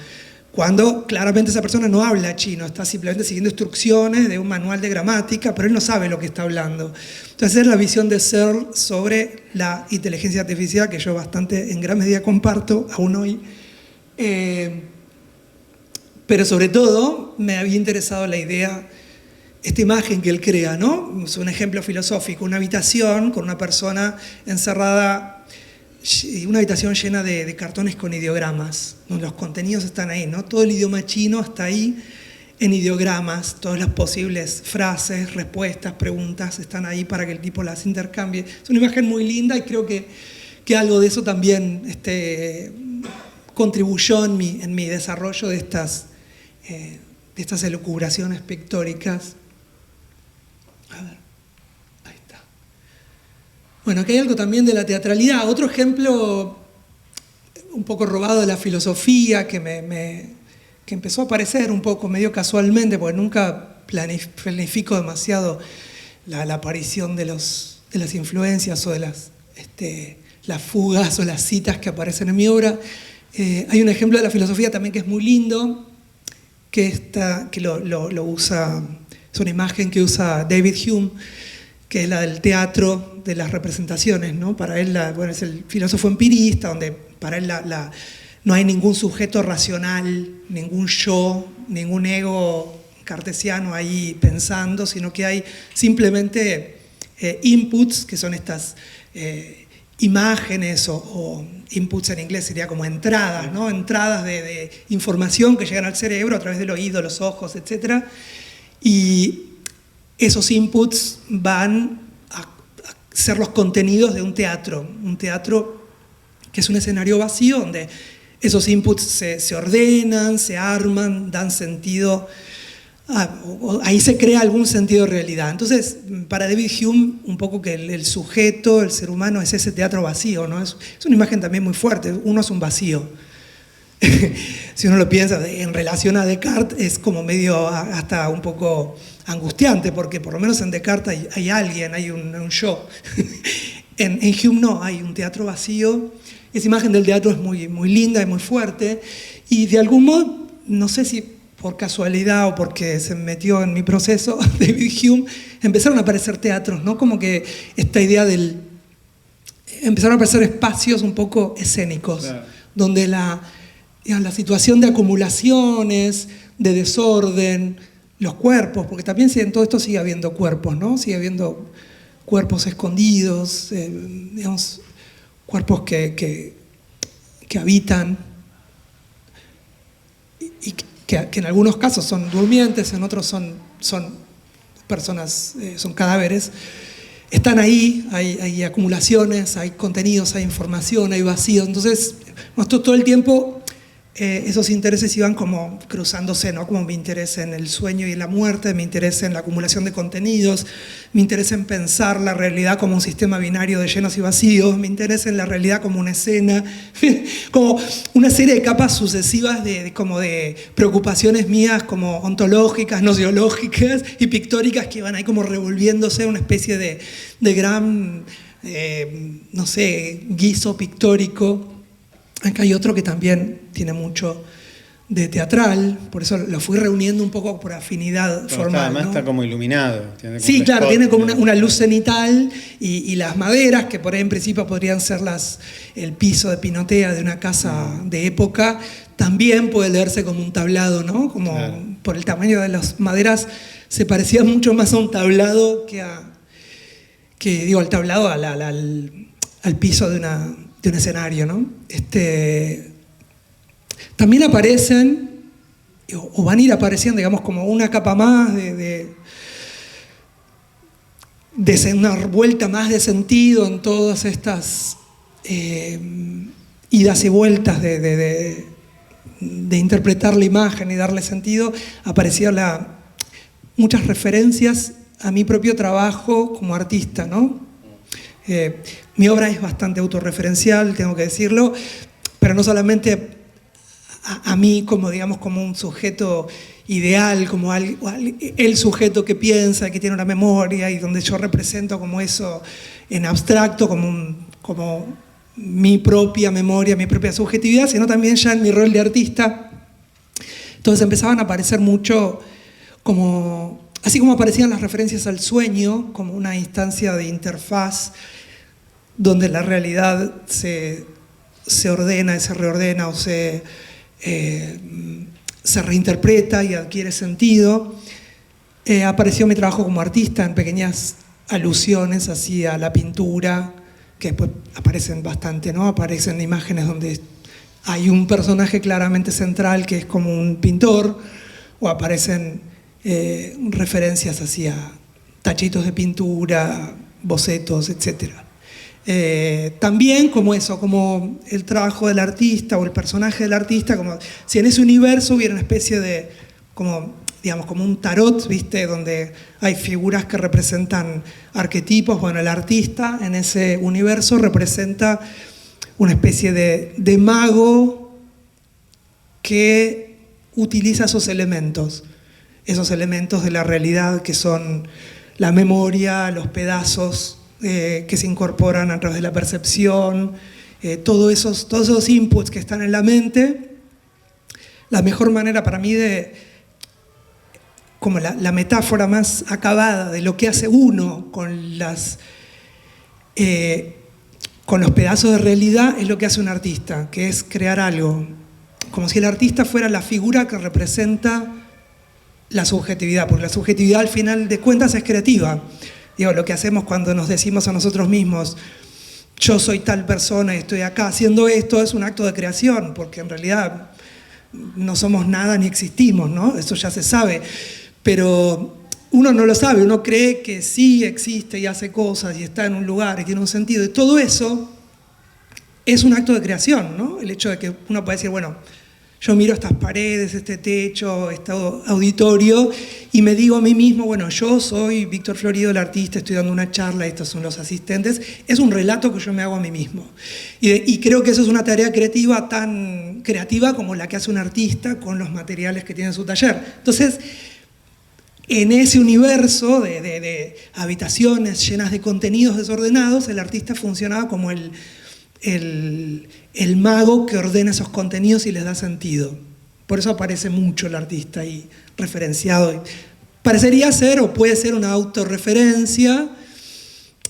cuando claramente esa persona no habla chino, está simplemente siguiendo instrucciones de un manual de gramática, pero él no sabe lo que está hablando. Entonces es la visión de Searle sobre la inteligencia artificial, que yo bastante en gran medida comparto aún hoy. Pero sobre todo me había interesado la idea, esta imagen que él crea, ¿no? Es un ejemplo filosófico, una habitación con una persona encerrada, una habitación llena de cartones con ideogramas, donde los contenidos están ahí, ¿no? Todo el idioma chino está ahí en ideogramas, todas las posibles frases, respuestas, preguntas están ahí para que el tipo las intercambie. Es una imagen muy linda y creo que algo de eso también contribuyó en mi desarrollo de estas elucubraciones pictóricas. A ver, ahí está. Bueno, aquí hay algo también de la teatralidad. Otro ejemplo un poco robado de la filosofía que empezó a aparecer un poco medio casualmente, porque nunca planifico demasiado la aparición de las influencias o de las fugas o las citas que aparecen en mi obra. Hay un ejemplo de la filosofía también que es muy lindo, que lo usa, es una imagen que usa David Hume, que es la del teatro de las representaciones, ¿no? Para él, es el filósofo empirista, donde para él no hay ningún sujeto racional, ningún yo, ningún ego cartesiano ahí pensando, sino que hay simplemente inputs, que son estas imágenes o inputs en inglés sería como entradas, ¿no? Entradas de información que llegan al cerebro a través del oído, los ojos, etc. Y esos inputs van a ser los contenidos de un teatro que es un escenario vacío donde esos inputs se ordenan, se arman, dan sentido. Ahí se crea algún sentido de realidad. Entonces, para David Hume, un poco que el sujeto, el ser humano, es ese teatro vacío, ¿no? Es una imagen también muy fuerte. Uno es un vacío. Si uno lo piensa en relación a Descartes, es como medio hasta un poco angustiante, porque por lo menos en Descartes hay alguien, hay un yo. En Hume no, hay un teatro vacío. Esa imagen del teatro es muy, muy linda y muy fuerte. Y de algún modo, no sé si por casualidad o porque se metió en mi proceso, David Hume, empezaron a aparecer teatros, ¿no? Como que esta idea empezaron a aparecer espacios un poco escénicos, claro, donde la situación de acumulaciones, de desorden, los cuerpos, porque también en todo esto sigue habiendo cuerpos, ¿no? Sigue habiendo cuerpos escondidos, digamos, cuerpos que habitan y que en algunos casos son durmientes, en otros son personas, son cadáveres. Están ahí, hay acumulaciones, hay contenidos, hay información, hay vacíos. Entonces, todo el tiempo esos intereses iban como cruzándose, ¿no? Como mi interés en el sueño y en la muerte, mi interés en la acumulación de contenidos, mi interés en pensar la realidad como un sistema binario de llenos y vacíos, mi interés en la realidad como una escena, como una serie de capas sucesivas de preocupaciones mías como ontológicas, nociológicas y pictóricas que iban ahí como revolviéndose en una especie de gran, no sé, guiso pictórico. Acá hay otro que también tiene mucho de teatral, por eso lo fui reuniendo un poco por afinidad formal. Además, ¿no? Está como iluminado. Sí, claro, tiene como una luz cenital y las maderas, que por ahí en principio podrían ser el piso de pinotea de una casa de época, también puede leerse como un tablado, ¿no? Como claro, por el tamaño de las maderas se parecía mucho más a un tablado al tablado al piso de un escenario, ¿no? También aparecen, o van a ir apareciendo, digamos, como una capa más de una vuelta más de sentido en todas estas idas y vueltas de interpretar la imagen y darle sentido. Aparecían muchas referencias a mi propio trabajo como artista, ¿no? Mi obra es bastante autorreferencial, tengo que decirlo, pero no solamente a mí como, digamos, como un sujeto ideal, como el sujeto que piensa, que tiene una memoria y donde yo represento como eso en abstracto, como mi propia memoria, mi propia subjetividad, sino también ya en mi rol de artista. Entonces empezaban a aparecer mucho así como aparecían las referencias al sueño, como una instancia de interfaz donde la realidad se ordena y se reordena o se reinterpreta y adquiere sentido. Apareció mi trabajo como artista en pequeñas alusiones hacia la pintura, que después aparecen bastante, ¿no? Aparecen imágenes donde hay un personaje claramente central que es como un pintor, o aparecen referencias hacia tachitos de pintura, bocetos, etc. También como el trabajo del artista o el personaje del artista, como si en ese universo hubiera una especie de, como un tarot, ¿viste? Donde hay figuras que representan arquetipos. Bueno, el artista en ese universo representa una especie de mago que utiliza esos elementos de la realidad que son la memoria, los pedazos que se incorporan a través de la percepción, todos esos inputs que están en la mente. La mejor manera para mí como la metáfora más acabada de lo que hace uno con los pedazos de realidad es lo que hace un artista, que es crear algo. Como si el artista fuera la figura que representa la subjetividad, porque la subjetividad al final de cuentas es creativa. Digo, lo que hacemos cuando nos decimos a nosotros mismos, yo soy tal persona y estoy acá haciendo esto, es un acto de creación, porque en realidad no somos nada ni existimos, ¿no? Eso ya se sabe. Pero uno no lo sabe, uno cree que sí existe y hace cosas y está en un lugar y tiene un sentido. Y todo eso es un acto de creación, ¿no? El hecho de que uno puede decir, bueno, yo miro estas paredes, este techo, este auditorio y me digo a mí mismo, bueno, yo soy Víctor Florido, el artista, estoy dando una charla, estos son los asistentes. Es un relato que yo me hago a mí mismo. Y creo que eso es una tarea creativa tan creativa como la que hace un artista con los materiales que tiene en su taller. Entonces, en ese universo de habitaciones llenas de contenidos desordenados, el artista funcionaba como el mago que ordena esos contenidos y les da sentido. Por eso aparece mucho el artista ahí referenciado. Parecería ser o puede ser una autorreferencia,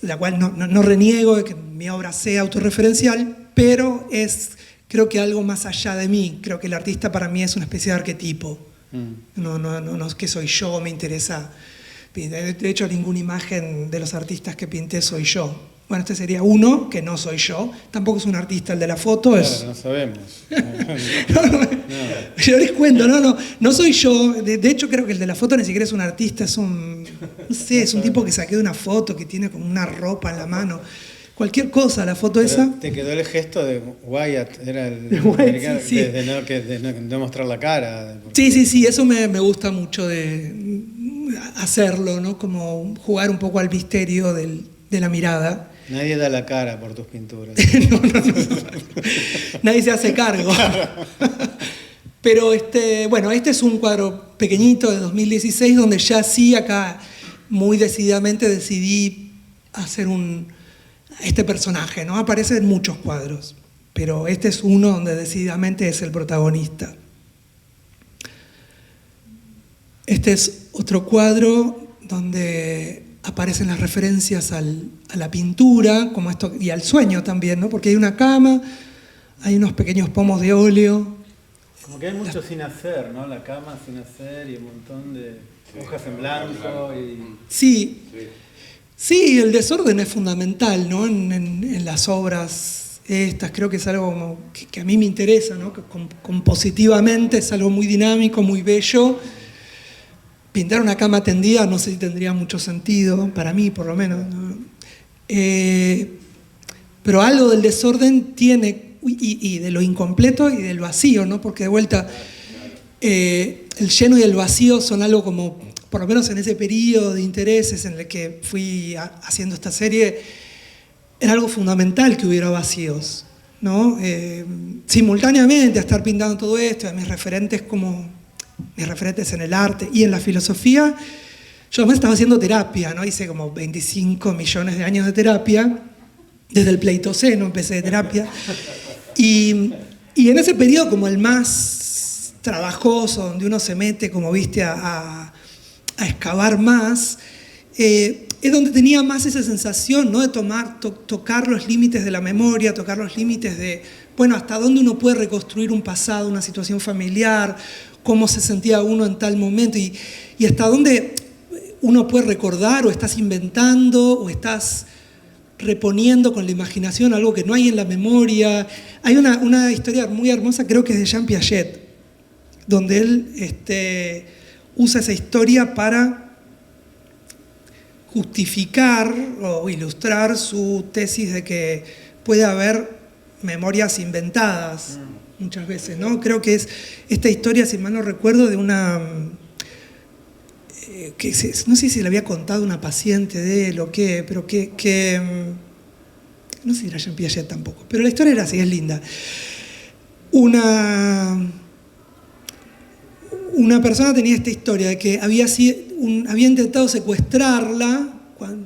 la cual no reniego de que mi obra sea autorreferencial, pero es, creo que algo más allá de mí. Creo que el artista para mí es una especie de arquetipo. No es que soy yo, me interesa. De hecho, ninguna imagen de los artistas que pinté soy yo. Bueno, este sería uno, que no soy yo. Tampoco es un artista el de la foto. Claro, es... no sabemos. Yo les cuento, no soy yo. De hecho, creo que el de la foto ni siquiera es un artista, es un tipo que saqué de una foto, que tiene como una ropa en la mano. Cualquier cosa, la foto. Pero esa. Te quedó el gesto de Wyatt, era el Wyatt, sí. de no mostrar la cara. Sí, eso me gusta mucho de hacerlo, ¿no? Como jugar un poco al misterio de la mirada. Nadie da la cara por tus pinturas. No. Nadie se hace cargo. Pero este es un cuadro pequeñito de 2016 donde ya sí acá muy decididamente decidí hacer este personaje, ¿no? Aparece en muchos cuadros, pero este es uno donde decididamente es el protagonista. Este es otro cuadro donde aparecen las referencias a la pintura, como esto, y al sueño también, ¿no? Porque hay una cama, hay unos pequeños pomos de óleo. Como que hay mucho sin hacer, ¿no? La cama sin hacer y un montón de hojas en blanco. Sí, el desorden es fundamental, ¿no? En las obras estas, creo que es algo como que a mí me interesa, ¿no? Que compositivamente es algo muy dinámico, muy bello. Pintar una cama tendida no sé si tendría mucho sentido, para mí por lo menos, ¿no? Pero algo del desorden tiene, y de lo incompleto y del vacío, ¿no? Porque de vuelta, el lleno y el vacío son algo como, por lo menos en ese periodo de intereses en el que fui haciendo esta serie, era algo fundamental que hubiera vacíos, ¿no? Simultáneamente a estar pintando todo esto, a mis referentes en el arte y en la filosofía, yo además estaba haciendo terapia, ¿no? Hice como 25 millones de años de terapia, desde el Pleistoceno empecé de terapia, y en ese periodo como el más trabajoso, donde uno se mete, como viste, a excavar más, es donde tenía más esa sensación, ¿no? De tocar los límites de la memoria, tocar los límites de, bueno, hasta dónde uno puede reconstruir un pasado, una situación familiar, cómo se sentía uno en tal momento, y hasta dónde uno puede recordar, o estás inventando, o estás reponiendo con la imaginación algo que no hay en la memoria. Hay una historia muy hermosa, creo que es de Jean Piaget, donde él usa esa historia para justificar o ilustrar su tesis de que puede haber memorias inventadas muchas veces, ¿no? Creo que es esta historia, si mal no recuerdo, de una... no sé si le había contado una paciente de él o qué, pero que no sé si era Jean Piaget tampoco, pero la historia era así, es linda. Una persona tenía esta historia de que había intentado secuestrarla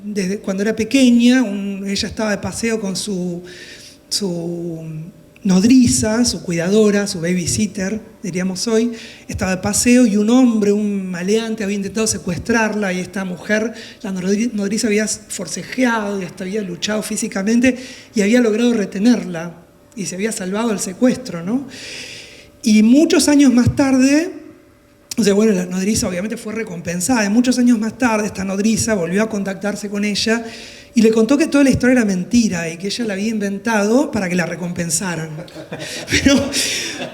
desde cuando era pequeña. Ella estaba de paseo con su nodriza, su cuidadora, su babysitter, diríamos hoy. Estaba de paseo y un hombre, un maleante, había intentado secuestrarla, y esta mujer, la nodriza, había forcejeado y hasta había luchado físicamente y había logrado retenerla y se había salvado del secuestro, ¿no? Y muchos años más tarde, o sea, bueno, la nodriza obviamente fue recompensada. Y muchos años más tarde, esta nodriza volvió a contactarse con ella y le contó que toda la historia era mentira y que ella la había inventado para que la recompensaran.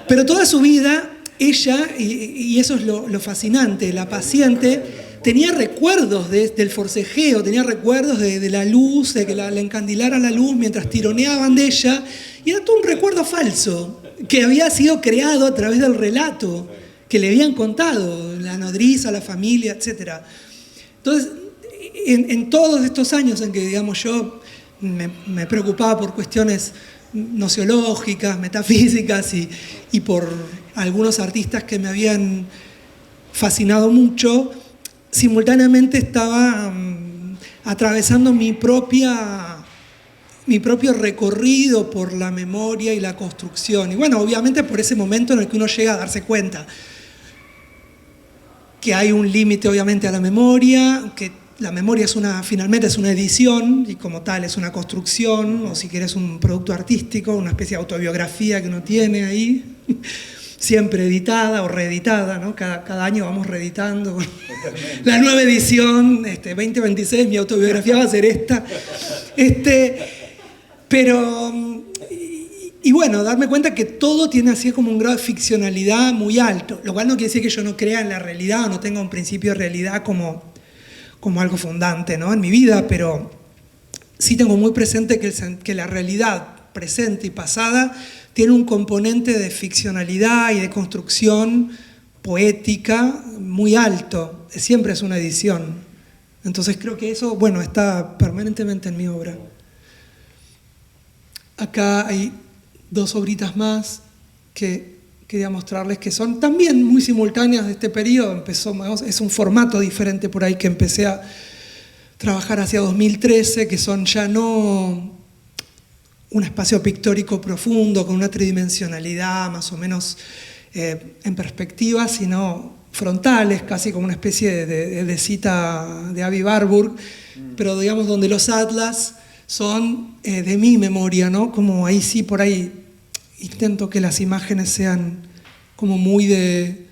Pero toda su vida, ella, y eso es lo fascinante, la paciente tenía recuerdos del forcejeo, tenía recuerdos de la luz, de que la encandilara la luz mientras tironeaban de ella, y era todo un recuerdo falso que había sido creado a través del relato que le habían contado, la nodriza, la familia, etc. Entonces, en todos estos años en que, digamos, yo me preocupaba por cuestiones nociológicas, metafísicas, y por algunos artistas que me habían fascinado mucho, simultáneamente estaba atravesando mi propio recorrido por la memoria y la construcción. Y bueno, obviamente por ese momento en el que uno llega a darse cuenta que hay un límite obviamente a la memoria, que la memoria finalmente es una edición y como tal es una construcción, o si quieres un producto artístico, una especie de autobiografía que uno tiene ahí, siempre editada o reeditada, ¿no? Cada año vamos reeditando. La nueva edición, 2026, mi autobiografía va a ser esta. Y bueno, darme cuenta que todo tiene así como un grado de ficcionalidad muy alto, lo cual no quiere decir que yo no crea en la realidad o no tenga un principio de realidad como algo fundante, ¿no? En mi vida, pero sí tengo muy presente que la realidad presente y pasada tiene un componente de ficcionalidad y de construcción poética muy alto, siempre es una edición. Entonces creo que eso, bueno, está permanentemente en mi obra. Acá hay dos obritas más que quería mostrarles, que son también muy simultáneas de este periodo. Es un formato diferente por ahí que empecé a trabajar hacia 2013, que son ya no un espacio pictórico profundo con una tridimensionalidad más o menos en perspectiva, sino frontales, casi como una especie de cita de Avi Warburg, pero digamos donde los atlas son de mi memoria, ¿no? Como ahí sí, por ahí intento que las imágenes sean como muy de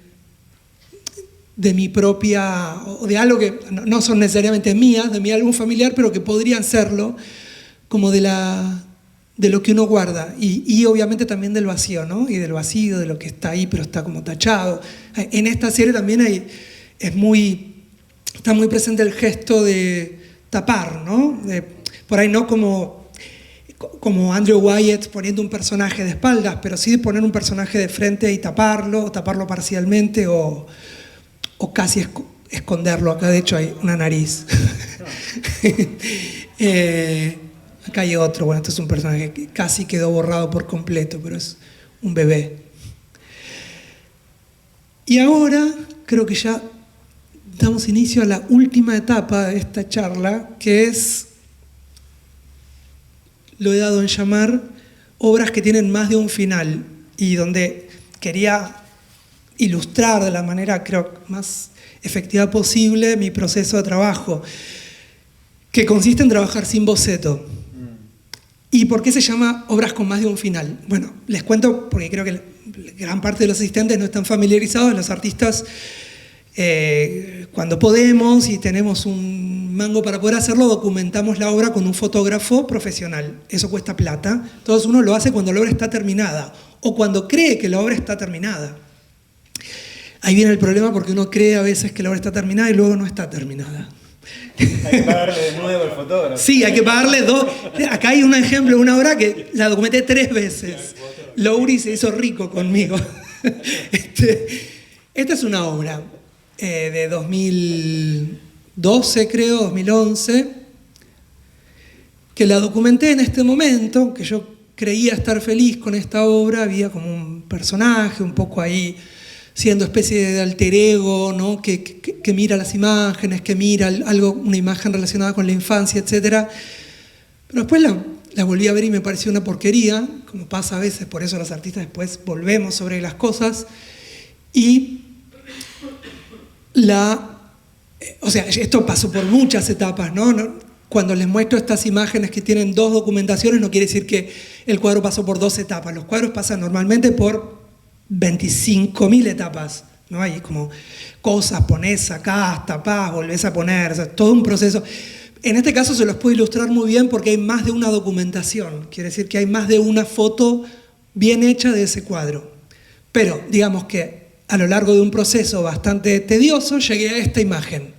mi propia, o de algo que no son necesariamente mías, de mi álbum familiar, pero que podrían serlo, como de de lo que uno guarda y obviamente también del vacío, ¿no? Y del vacío, de lo que está ahí pero está como tachado. En esta serie también está muy presente el gesto de tapar, ¿no? Por ahí no como Andrew Wyatt poniendo un personaje de espaldas, pero sí de poner un personaje de frente y taparlo, o taparlo parcialmente, o casi esconderlo. Acá de hecho hay una nariz. Acá hay otro, bueno, este es un personaje que casi quedó borrado por completo, pero es un bebé. Y ahora creo que ya damos inicio a la última etapa de esta charla, que es, lo he dado en llamar, obras que tienen más de un final, y donde quería ilustrar de la manera, creo, más efectiva posible mi proceso de trabajo, que consiste en trabajar sin boceto. ¿Y por qué se llama obras con más de un final? Bueno, les cuento porque creo que gran parte de los asistentes no están familiarizados. Los artistas, cuando podemos y tenemos un mango para poder hacerlo, documentamos la obra con un fotógrafo profesional. Eso cuesta plata. Entonces uno lo hace cuando la obra está terminada o cuando cree que la obra está terminada. Ahí viene el problema porque uno cree a veces que la obra está terminada y luego no está terminada. Hay que pagarle de nuevo al fotógrafo. Sí, hay que pagarle 2. Acá hay un ejemplo de una obra que la documenté 3 veces. Lowry se hizo rico conmigo. Esta es una obra de 2012, creo, 2011, que la documenté en este momento, que yo creía estar feliz con esta obra. Había como un personaje un poco ahí siendo especie de alter ego, ¿no? que mira las imágenes, que mira una imagen relacionada con la infancia, etc. Pero después la volví a ver y me pareció una porquería, como pasa a veces, por eso los artistas después volvemos sobre las cosas. Y o sea, esto pasó por muchas etapas, ¿no? Cuando les muestro estas imágenes que tienen 2 documentaciones, no quiere decir que el cuadro pasó por 2 etapas. Los cuadros pasan normalmente por 25.000 etapas, ¿no? Hay como cosas, ponés, sacás, tapás, volvés a poner, o sea, todo un proceso. En este caso se los puedo ilustrar muy bien porque hay más de una documentación, quiere decir que hay más de una foto bien hecha de ese cuadro. Pero digamos que a lo largo de un proceso bastante tedioso llegué a esta imagen,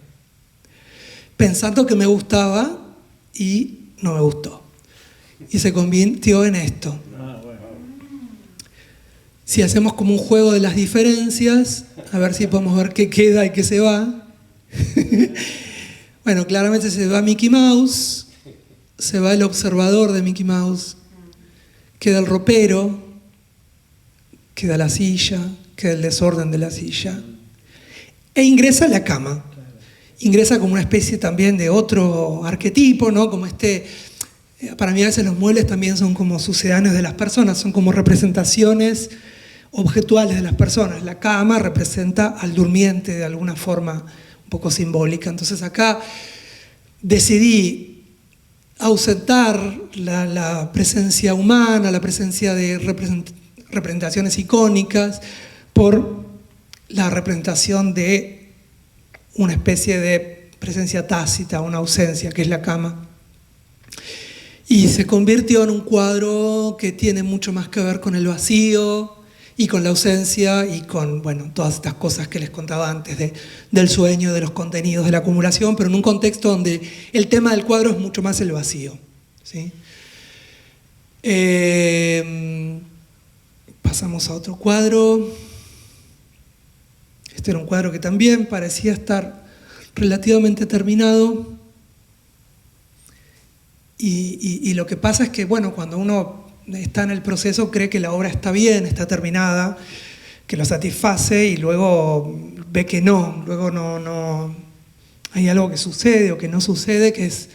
pensando que me gustaba y no me gustó. Y se convirtió en esto. Si hacemos como un juego de las diferencias, a ver si podemos ver qué queda y qué se va. Bueno, claramente se va Mickey Mouse, se va el observador de Mickey Mouse, queda el ropero, queda la silla, queda el desorden de la silla, e ingresa la cama. Ingresa como una especie también de otro arquetipo, ¿no? Como para mí a veces los muebles también son como sucedáneos de las personas, son como representaciones objetuales de las personas. La cama representa al durmiente de alguna forma un poco simbólica. Entonces acá decidí ausentar la presencia humana, la presencia de representaciones icónicas, por la representación de una especie de presencia tácita, una ausencia, que es la cama. Y se convirtió en un cuadro que tiene mucho más que ver con el vacío y con la ausencia y con, bueno, todas estas cosas que les contaba antes del sueño, de los contenidos, de la acumulación, pero en un contexto donde el tema del cuadro es mucho más el vacío, ¿sí? Pasamos a otro cuadro. Este era un cuadro que también parecía estar relativamente terminado. Y lo que pasa es que, bueno, cuando uno está en el proceso cree que la obra está bien, está terminada, que lo satisface y luego ve que no, luego no hay algo que sucede o que no sucede, que es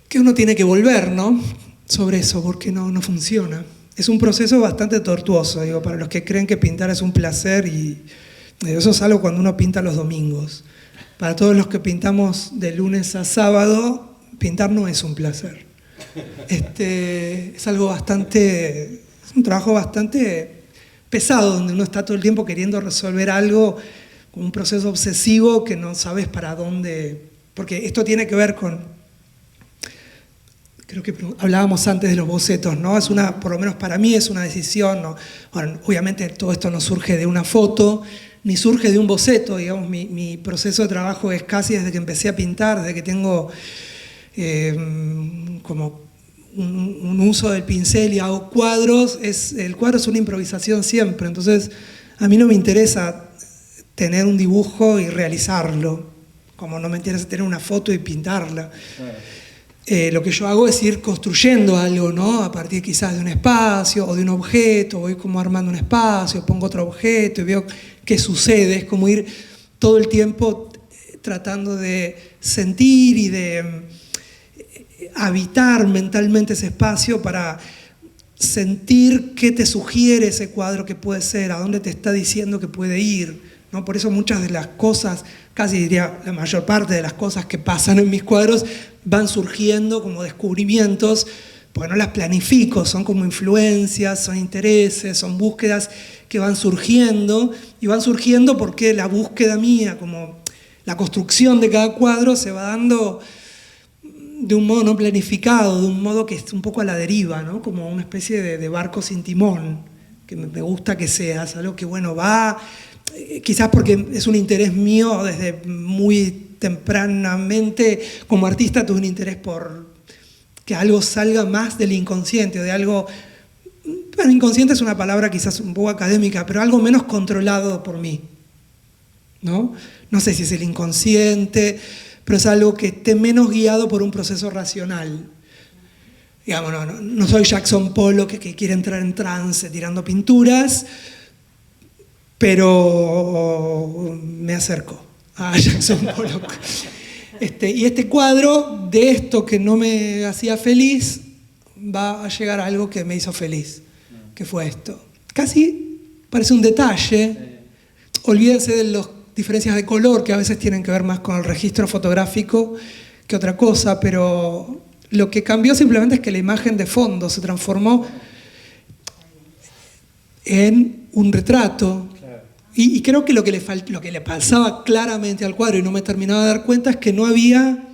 que uno tiene que volver, ¿no? Sobre eso, porque no funciona. Es un proceso bastante tortuoso, digo, para los que creen que pintar es un placer, y eso es algo cuando uno pinta los domingos. Para todos los que pintamos de lunes a sábado, pintar no es un placer. Es algo bastante, es un trabajo bastante pesado, donde uno está todo el tiempo queriendo resolver algo, con un proceso obsesivo que no sabes para dónde, porque esto tiene que ver con creo que hablábamos antes de los bocetos, ¿no? Es una, por lo menos para mí es una decisión, ¿no? Bueno, obviamente todo esto no surge de una foto, ni surge de un boceto, digamos, mi proceso de trabajo es casi desde que empecé a pintar, desde que tengo como un uso del pincel y hago cuadros, el cuadro es una improvisación siempre, entonces a mí no me interesa tener un dibujo y realizarlo, como no me interesa tener una foto y pintarla. Lo que yo hago es ir construyendo algo, ¿no? A partir quizás de un espacio o de un objeto, voy como armando un espacio, pongo otro objeto y veo qué sucede, es como ir todo el tiempo tratando de sentir y de habitar mentalmente ese espacio para sentir qué te sugiere ese cuadro que puede ser, a dónde te está diciendo que puede ir, ¿no? Por eso muchas de las cosas, casi diría la mayor parte de las cosas que pasan en mis cuadros van surgiendo como descubrimientos, porque no las planifico, son como influencias, son intereses, son búsquedas que van surgiendo, y van surgiendo porque la búsqueda mía, como la construcción de cada cuadro, se va dando de un modo no planificado, de un modo que es un poco a la deriva, ¿no? Como una especie de barco sin timón, que me gusta que sea, es algo que, bueno, va, quizás porque es un interés mío desde muy tempranamente, como artista tuve un interés por que algo salga más del inconsciente, de algo, bueno, inconsciente es una palabra quizás un poco académica, pero algo menos controlado por mí, ¿no? No sé si es el inconsciente, pero es algo que esté menos guiado por un proceso racional. Digamos, no soy Jackson Pollock que quiere entrar en trance tirando pinturas, pero me acerco a Jackson Pollock. Y este cuadro, de esto que no me hacía feliz, va a llegar a algo que me hizo feliz, que fue esto. Casi parece un detalle, olvídense de las diferencias de color, que a veces tienen que ver más con el registro fotográfico que otra cosa, pero lo que cambió simplemente es que la imagen de fondo se transformó en un retrato. Y creo que lo que le pasaba claramente al cuadro y no me terminaba de dar cuenta es que no había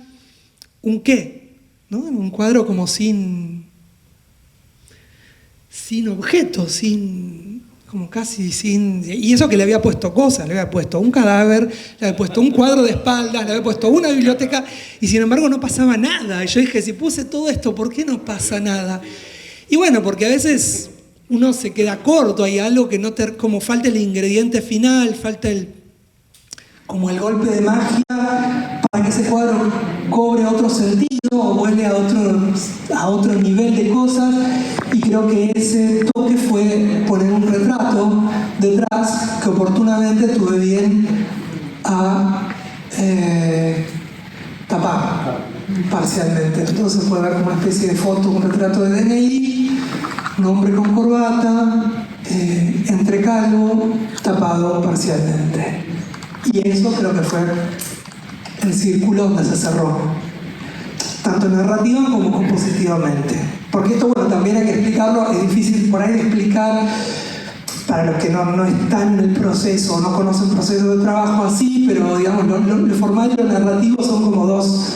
un qué, ¿no? Un cuadro como sin objeto, como casi sin... Y eso que le había puesto cosas, le había puesto un cadáver, le había puesto un cuadro de espaldas, le había puesto una biblioteca, y sin embargo no pasaba nada. Y yo dije, si puse todo esto, ¿por qué no pasa nada? Y bueno, porque a veces uno se queda corto, hay algo que no como falta el ingrediente final, falta como el golpe de magia para que ese cuadro cobre otro sentido o vuelve a otro nivel de cosas, y creo que ese toque fue poner un retrato detrás que oportunamente tuve bien a tapar parcialmente. Entonces puede ver como una especie de foto, un retrato de DNI, un hombre con corbata, entrecalvo, tapado parcialmente. Y eso creo que fue el círculo donde se cerró, tanto narrativa como compositivamente. Porque esto, bueno, también hay que explicarlo, es difícil por ahí de explicar para los que no están en el proceso, no conocen procesos de trabajo así, pero digamos, lo formal y lo narrativo son como dos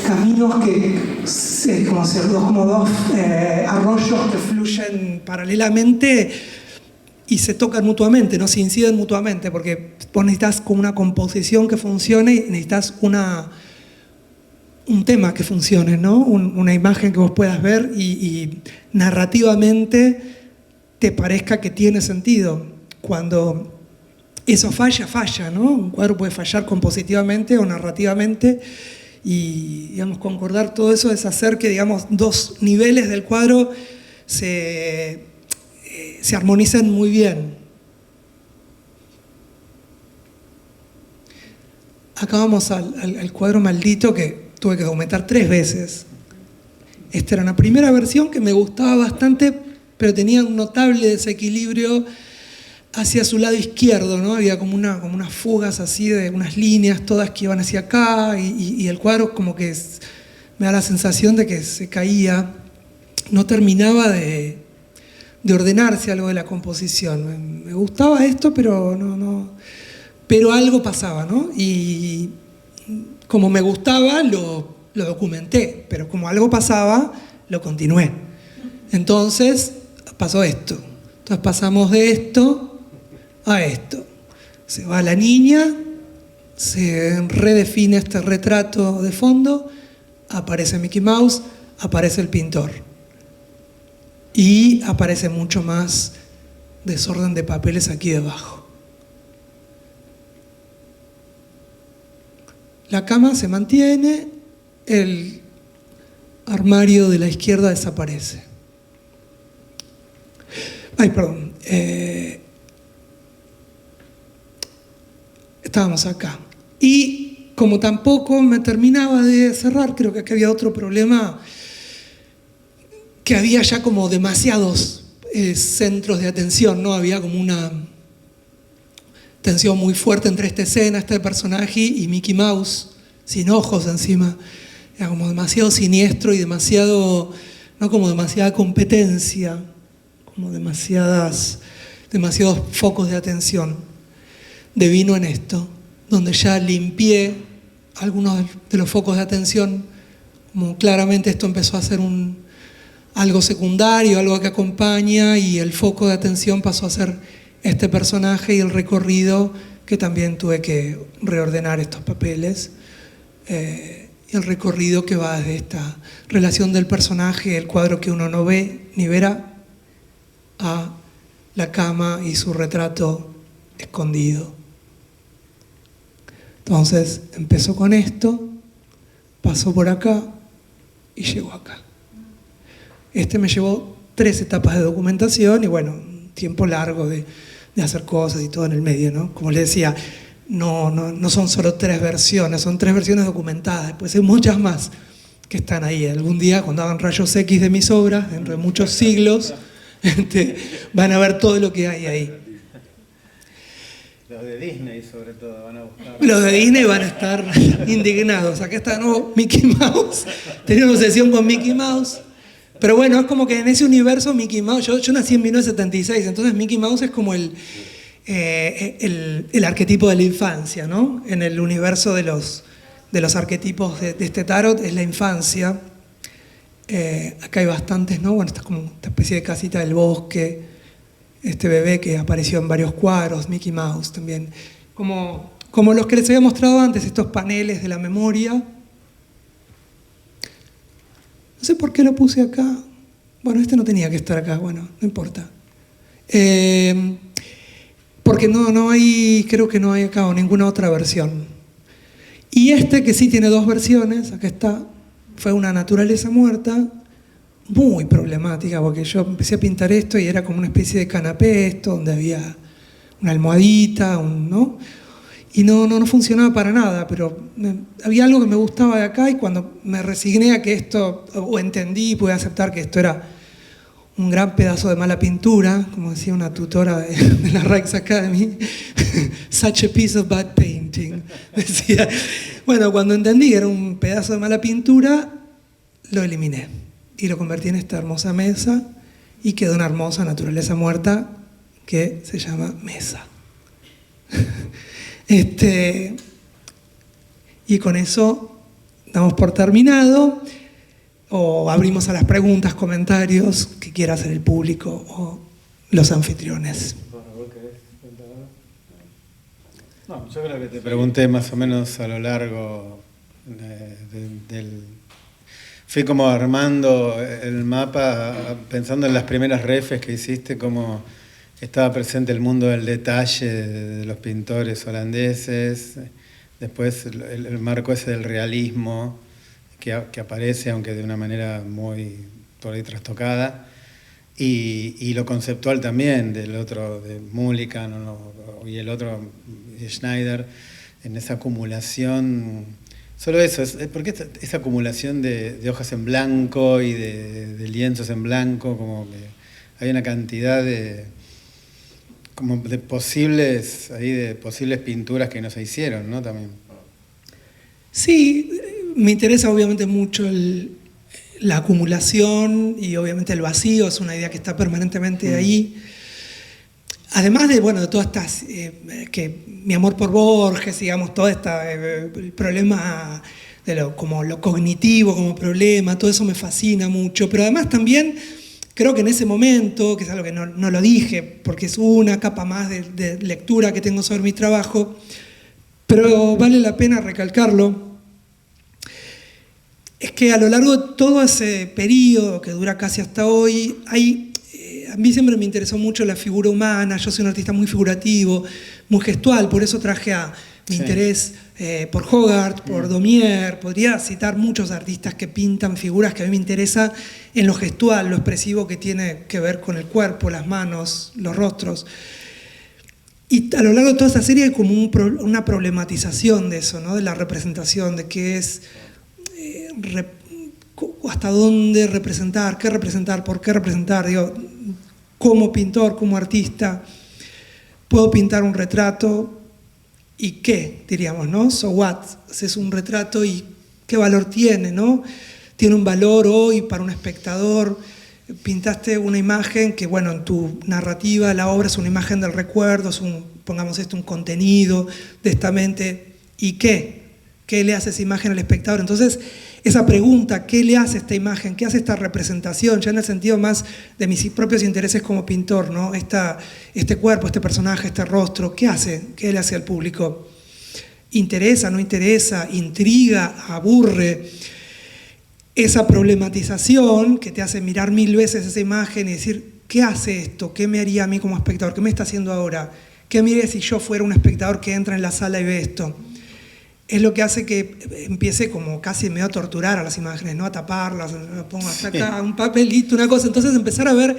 caminos como dos arroyos que fluyen paralelamente y se tocan mutuamente, no se inciden mutuamente, porque vos necesitas como una composición que funcione y necesitas un tema que funcione, ¿no? Una imagen que vos puedas ver y narrativamente te parezca que tiene sentido. Cuando eso falla, ¿no? Un cuadro puede fallar compositivamente o narrativamente, y digamos, concordar todo eso es hacer que, digamos, dos niveles del cuadro se armonicen muy bien. Acá vamos al cuadro maldito, que tuve que aumentar 3 veces. Esta era una primera versión que me gustaba bastante, pero tenía un notable desequilibrio hacia su lado izquierdo, ¿no? Había como unas fugas así de unas líneas todas que iban hacia acá, y el cuadro como que me da la sensación de que se caía, no terminaba de ordenarse algo de la composición. Me gustaba esto, pero pero algo pasaba, ¿no? Y como me gustaba, lo lo documenté, pero como algo pasaba, lo continué. Entonces pasó esto. Entonces pasamos de esto a esto. Se va la niña, se redefine este retrato de fondo, aparece Mickey Mouse, aparece el pintor. Y aparece mucho más desorden de papeles aquí debajo. La cama se mantiene, el armario de la izquierda desaparece. Ay, perdón. Estábamos acá. Y como tampoco me terminaba de cerrar, creo que aquí había otro problema, que había ya como demasiados centros de atención, ¿no? Había como una tensión muy fuerte entre esta escena, este personaje y Mickey Mouse, sin ojos encima. Era como demasiado siniestro y demasiado, no como demasiada competencia, como demasiados focos de atención. Devino en esto, donde ya limpié algunos de los focos de atención, como claramente esto empezó a ser algo secundario, algo que acompaña, y el foco de atención pasó a ser este personaje y el recorrido, que también tuve que reordenar estos papeles, y el recorrido que va desde esta relación del personaje, el cuadro que uno no ve ni verá, a la cama y su retrato escondido. Entonces empezó con esto, pasó por acá y llegó acá. Este me llevó 3 etapas de documentación y bueno, un tiempo largo de hacer cosas y todo en el medio, ¿no? Como les decía, no son solo 3 versiones, son 3 versiones documentadas, después hay muchas más que están ahí. Algún día cuando hagan rayos X de mis obras, dentro de muchos siglos, van a ver todo lo que hay ahí. Los de Disney sobre todo van a buscar. Los de Disney van a estar indignados. Acá está de nuevo Mickey Mouse. Tenía una obsesión con Mickey Mouse. Pero bueno, es como que en ese universo Mickey Mouse, yo nací en 1976, entonces Mickey Mouse es como el arquetipo de la infancia, ¿no? En el universo de los arquetipos de este tarot es la infancia. Acá hay bastantes, ¿no? Bueno, esta es como esta especie de casita del bosque, este bebé que apareció en varios cuadros, Mickey Mouse también. Como los que les había mostrado antes, estos paneles de la memoria. No sé por qué lo puse acá. Bueno, este no tenía que estar acá, bueno, no importa. Porque no hay, creo que no hay acá ninguna otra versión. Y este, que sí tiene 2 versiones, acá está, fue una naturaleza muerta, muy problemática, porque yo empecé a pintar esto y era como una especie de canapé esto, donde había una almohadita, ¿no? Y no funcionaba para nada, pero había algo que me gustaba de acá, y cuando me resigné a que esto, o entendí y pude aceptar que esto era un gran pedazo de mala pintura, como decía una tutora de la Rijks Academy, such a piece of bad painting, decía. Bueno, cuando entendí que era un pedazo de mala pintura, lo eliminé y lo convertí en esta hermosa mesa, y quedó una hermosa naturaleza muerta que se llama mesa. Y con eso damos por terminado, o abrimos a las preguntas, comentarios que quiera hacer el público o los anfitriones. No, yo creo que te pregunté más o menos a lo largo del... Fui como armando el mapa, pensando en las primeras refes que hiciste, cómo estaba presente el mundo del detalle de los pintores holandeses, después el marco ese del realismo que aparece, aunque de una manera muy por ahí trastocada, y lo conceptual también del otro, de Mulliken y el otro, Schneider, en esa acumulación. Solo eso, porque esa acumulación de hojas en blanco y de lienzos en blanco, como que hay una cantidad de posibles pinturas que no se hicieron, ¿no? También. Sí, me interesa obviamente mucho la acumulación y obviamente el vacío, es una idea que está permanentemente ahí. Además de todas estas, que mi amor por Borges, digamos, todo el problema como lo cognitivo, como problema, todo eso me fascina mucho, pero además también creo que en ese momento, que es algo que no lo dije, porque es una capa más de lectura que tengo sobre mi trabajo, pero vale la pena recalcarlo, es que a lo largo de todo ese periodo que dura casi hasta hoy, a mí siempre me interesó mucho la figura humana, yo soy un artista muy figurativo, muy gestual, por eso traje a mi interés por Hogarth, por Daumier, podría citar muchos artistas que pintan figuras que a mí me interesa en lo gestual, lo expresivo que tiene que ver con el cuerpo, las manos, los rostros. Y a lo largo de toda esta serie hay como una problematización de eso, ¿no? De la representación, de qué es, hasta dónde representar, qué representar, por qué representar. Digo, como pintor, como artista, puedo pintar un retrato y qué, diríamos, ¿no? So what? Haces un retrato y qué valor tiene, ¿no? Tiene un valor hoy para un espectador. Pintaste una imagen que, bueno, en tu narrativa, la obra es una imagen del recuerdo, es pongamos esto, un contenido de esta mente. ¿Y qué? ¿Qué le hace esa imagen al espectador? Entonces, esa pregunta, ¿qué le hace esta imagen? ¿Qué hace esta representación? Ya en el sentido más de mis propios intereses como pintor, ¿no? Este cuerpo, este personaje, este rostro, ¿qué hace? ¿Qué le hace al público? ¿Interesa, no interesa? ¿Intriga? ¿Aburre? Esa problematización que te hace mirar 1000 veces esa imagen y decir, ¿qué hace esto? ¿Qué me haría a mí como espectador? ¿Qué me está haciendo ahora? ¿Qué me haría si yo fuera un espectador que entra en la sala y ve esto? Es lo que hace que empiece como casi medio a torturar a las imágenes, ¿no? A taparlas, pongo hasta acá un papelito, una cosa. Entonces empezar a ver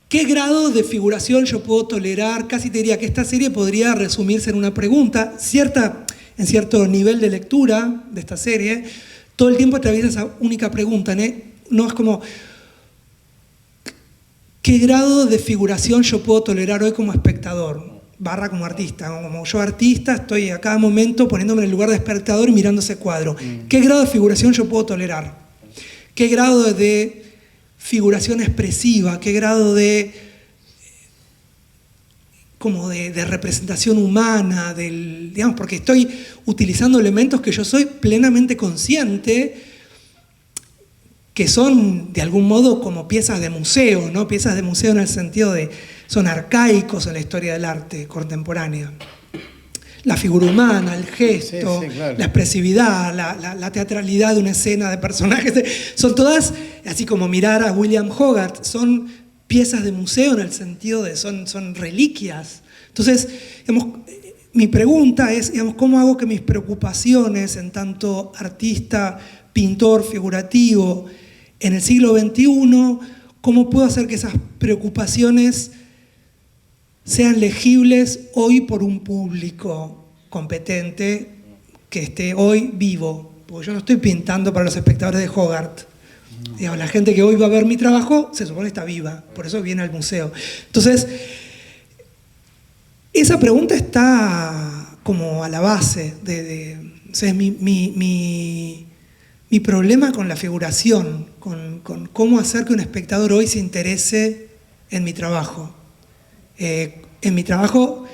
qué grado de figuración yo puedo tolerar. Casi te diría que esta serie podría resumirse en una pregunta, en cierto nivel de lectura de esta serie, todo el tiempo atraviesa esa única pregunta, ¿no? No es como, ¿qué grado de figuración yo puedo tolerar hoy como espectador? Barra como artista, como yo artista estoy a cada momento poniéndome en el lugar de espectador y mirando ese cuadro. ¿Qué grado de figuración yo puedo tolerar? ¿Qué grado de figuración expresiva? ¿Qué grado de representación humana? Digamos, porque estoy utilizando elementos que yo soy plenamente consciente que son de algún modo como piezas de museo, ¿no? Piezas de museo en el sentido de son arcaicos en la historia del arte contemporánea. La figura humana, el gesto, claro, la expresividad, la teatralidad de una escena de personajes, son todas, así como mirar a William Hogarth, son piezas de museo en el sentido de son reliquias. Entonces, digamos, mi pregunta es, digamos, ¿cómo hago que mis preocupaciones en tanto artista, pintor, figurativo, en el siglo XXI, cómo puedo hacer que esas preocupaciones sean legibles hoy por un público competente que esté hoy vivo? Porque yo no estoy pintando para los espectadores de Hogarth. Digamos, la gente que hoy va a ver mi trabajo se supone está viva, por eso viene al museo. Entonces, esa pregunta está como a la base o sea, es mi problema con la figuración, con cómo hacer que un espectador hoy se interese en mi trabajo. En mi trabajo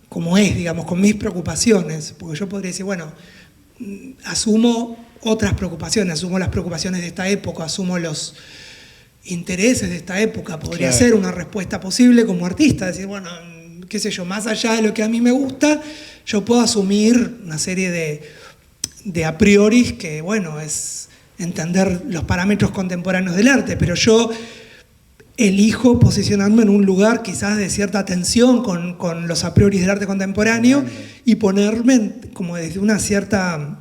como es, digamos, con mis preocupaciones, porque yo podría decir, bueno, asumo otras preocupaciones, asumo las preocupaciones de esta época, asumo los intereses de esta época, podría ser una respuesta posible como artista, decir, bueno, qué sé yo, más allá de lo que a mí me gusta, yo puedo asumir una serie de a priori que, bueno, es entender los parámetros contemporáneos del arte, pero yo elijo posicionarme en un lugar quizás de cierta tensión con los a priori del arte contemporáneo y ponerme como desde una cierta,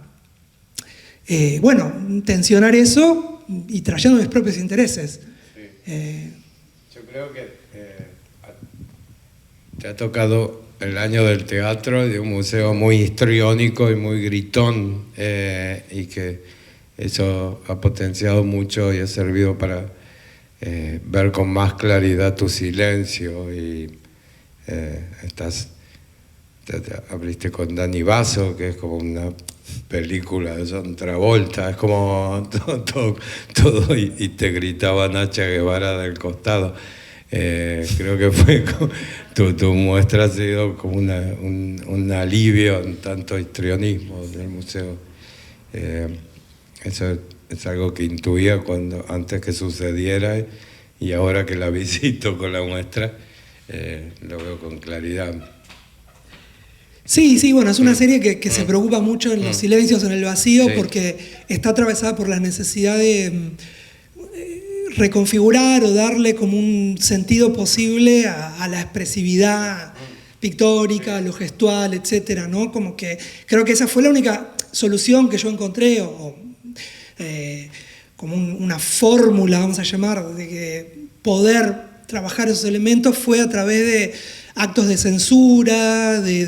tensionar eso y trayendo mis propios intereses. Sí. Yo creo que te ha tocado el año del teatro, de un museo muy histriónico y muy gritón, y que eso ha potenciado mucho y ha servido para ver con más claridad tu silencio. Y te abriste con Danny Basso, que es como una película de John Travolta, es como todo y te gritaba Nacha Guevara del costado. Creo que fue tu muestra ha sido como un alivio en tanto histrionismo del museo. Eso es algo que intuía antes que sucediera, y ahora que la visito con la muestra, lo veo con claridad. Sí, bueno, es una serie que se preocupa mucho en los silencios, en el vacío, Sí. porque está atravesada por la necesidad de reconfigurar o darle como un sentido posible a la expresividad pictórica, a lo gestual, etcétera, ¿no? Como que creo que esa fue la única solución que yo encontré, como una fórmula, vamos a llamar, de que poder trabajar esos elementos fue a través de actos de censura y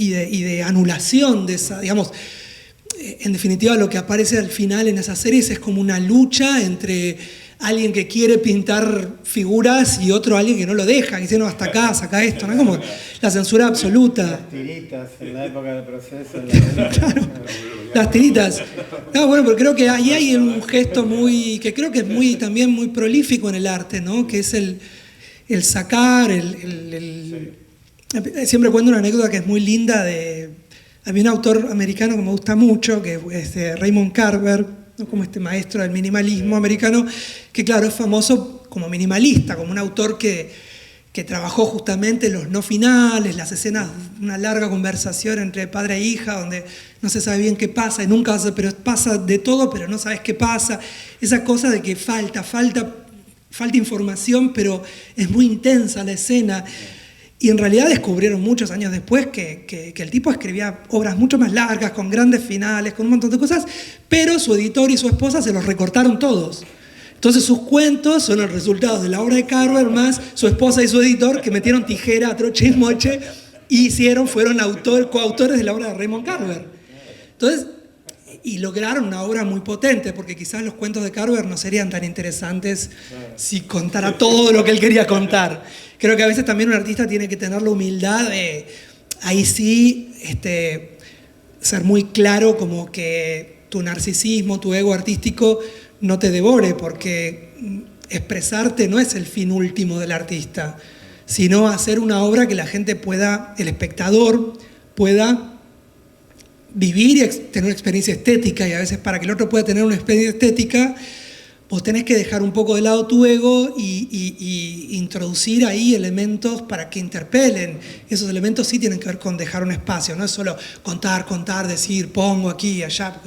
de anulación de esa, digamos. En definitiva, lo que aparece al final en esas series es como una lucha entre alguien que quiere pintar figuras y alguien que no lo deja, que dice, no, hasta acá, saca esto, ¿no? Como la censura absoluta. Las tiritas en la época del proceso. Claro, las tiritas. No, bueno, pero creo que ahí hay un gesto que creo que es también muy prolífico en el arte, ¿no? Que es el sacar, Siempre cuento una anécdota que es muy linda había un autor americano que me gusta mucho, que es Raymond Carver, ¿no? Como este maestro del minimalismo americano, que claro, es famoso como minimalista, como un autor que trabajó justamente los no finales, las escenas, una larga conversación entre padre e hija, donde no se sabe bien qué pasa, y nunca pero pasa de todo, pero no sabes qué pasa. Esa cosa de que falta información, pero es muy intensa la escena. Y en realidad descubrieron muchos años después que el tipo escribía obras mucho más largas, con grandes finales, con un montón de cosas, pero su editor y su esposa se los recortaron todos. Entonces sus cuentos son el resultado de la obra de Carver más su esposa y su editor, que metieron tijera a troche y moche y fueron coautores de la obra de Raymond Carver. Entonces, y lograron una obra muy potente, porque quizás los cuentos de Carver no serían tan interesantes si contara todo lo que él quería contar. Creo que a veces también un artista tiene que tener la humildad de, ahí sí, ser muy claro, como que tu narcisismo, tu ego artístico no te devore, porque expresarte no es el fin último del artista, sino hacer una obra que la gente el espectador pueda vivir y tener una experiencia estética, y a veces para que el otro pueda tener una experiencia estética, vos tenés que dejar un poco de lado tu ego y introducir ahí elementos para que interpelen. Esos elementos sí tienen que ver con dejar un espacio, no es solo contar, decir, pongo aquí y allá.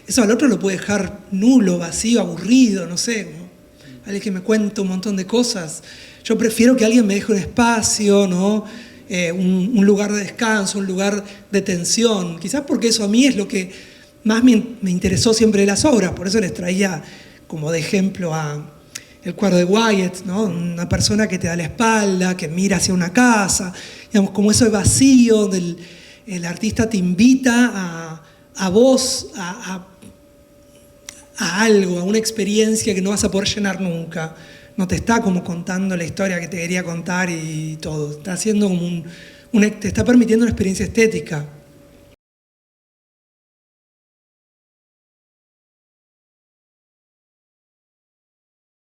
Eso al otro lo puede dejar nulo, vacío, aburrido, no sé. Alguien que me cuenta un montón de cosas. Yo prefiero que alguien me deje un espacio, ¿no? Un lugar de descanso, un lugar de tensión. Quizás porque eso a mí es lo que más me interesó siempre de las obras. Por eso les traía como de ejemplo el cuadro de Wyatt, ¿no? Una persona que te da la espalda, que mira hacia una casa, digamos, como eso es vacío, donde el artista te invita a vos, a algo, a una experiencia que no vas a poder llenar nunca. No te está como contando la historia que te quería contar y todo. Está haciendo como te está permitiendo una experiencia estética.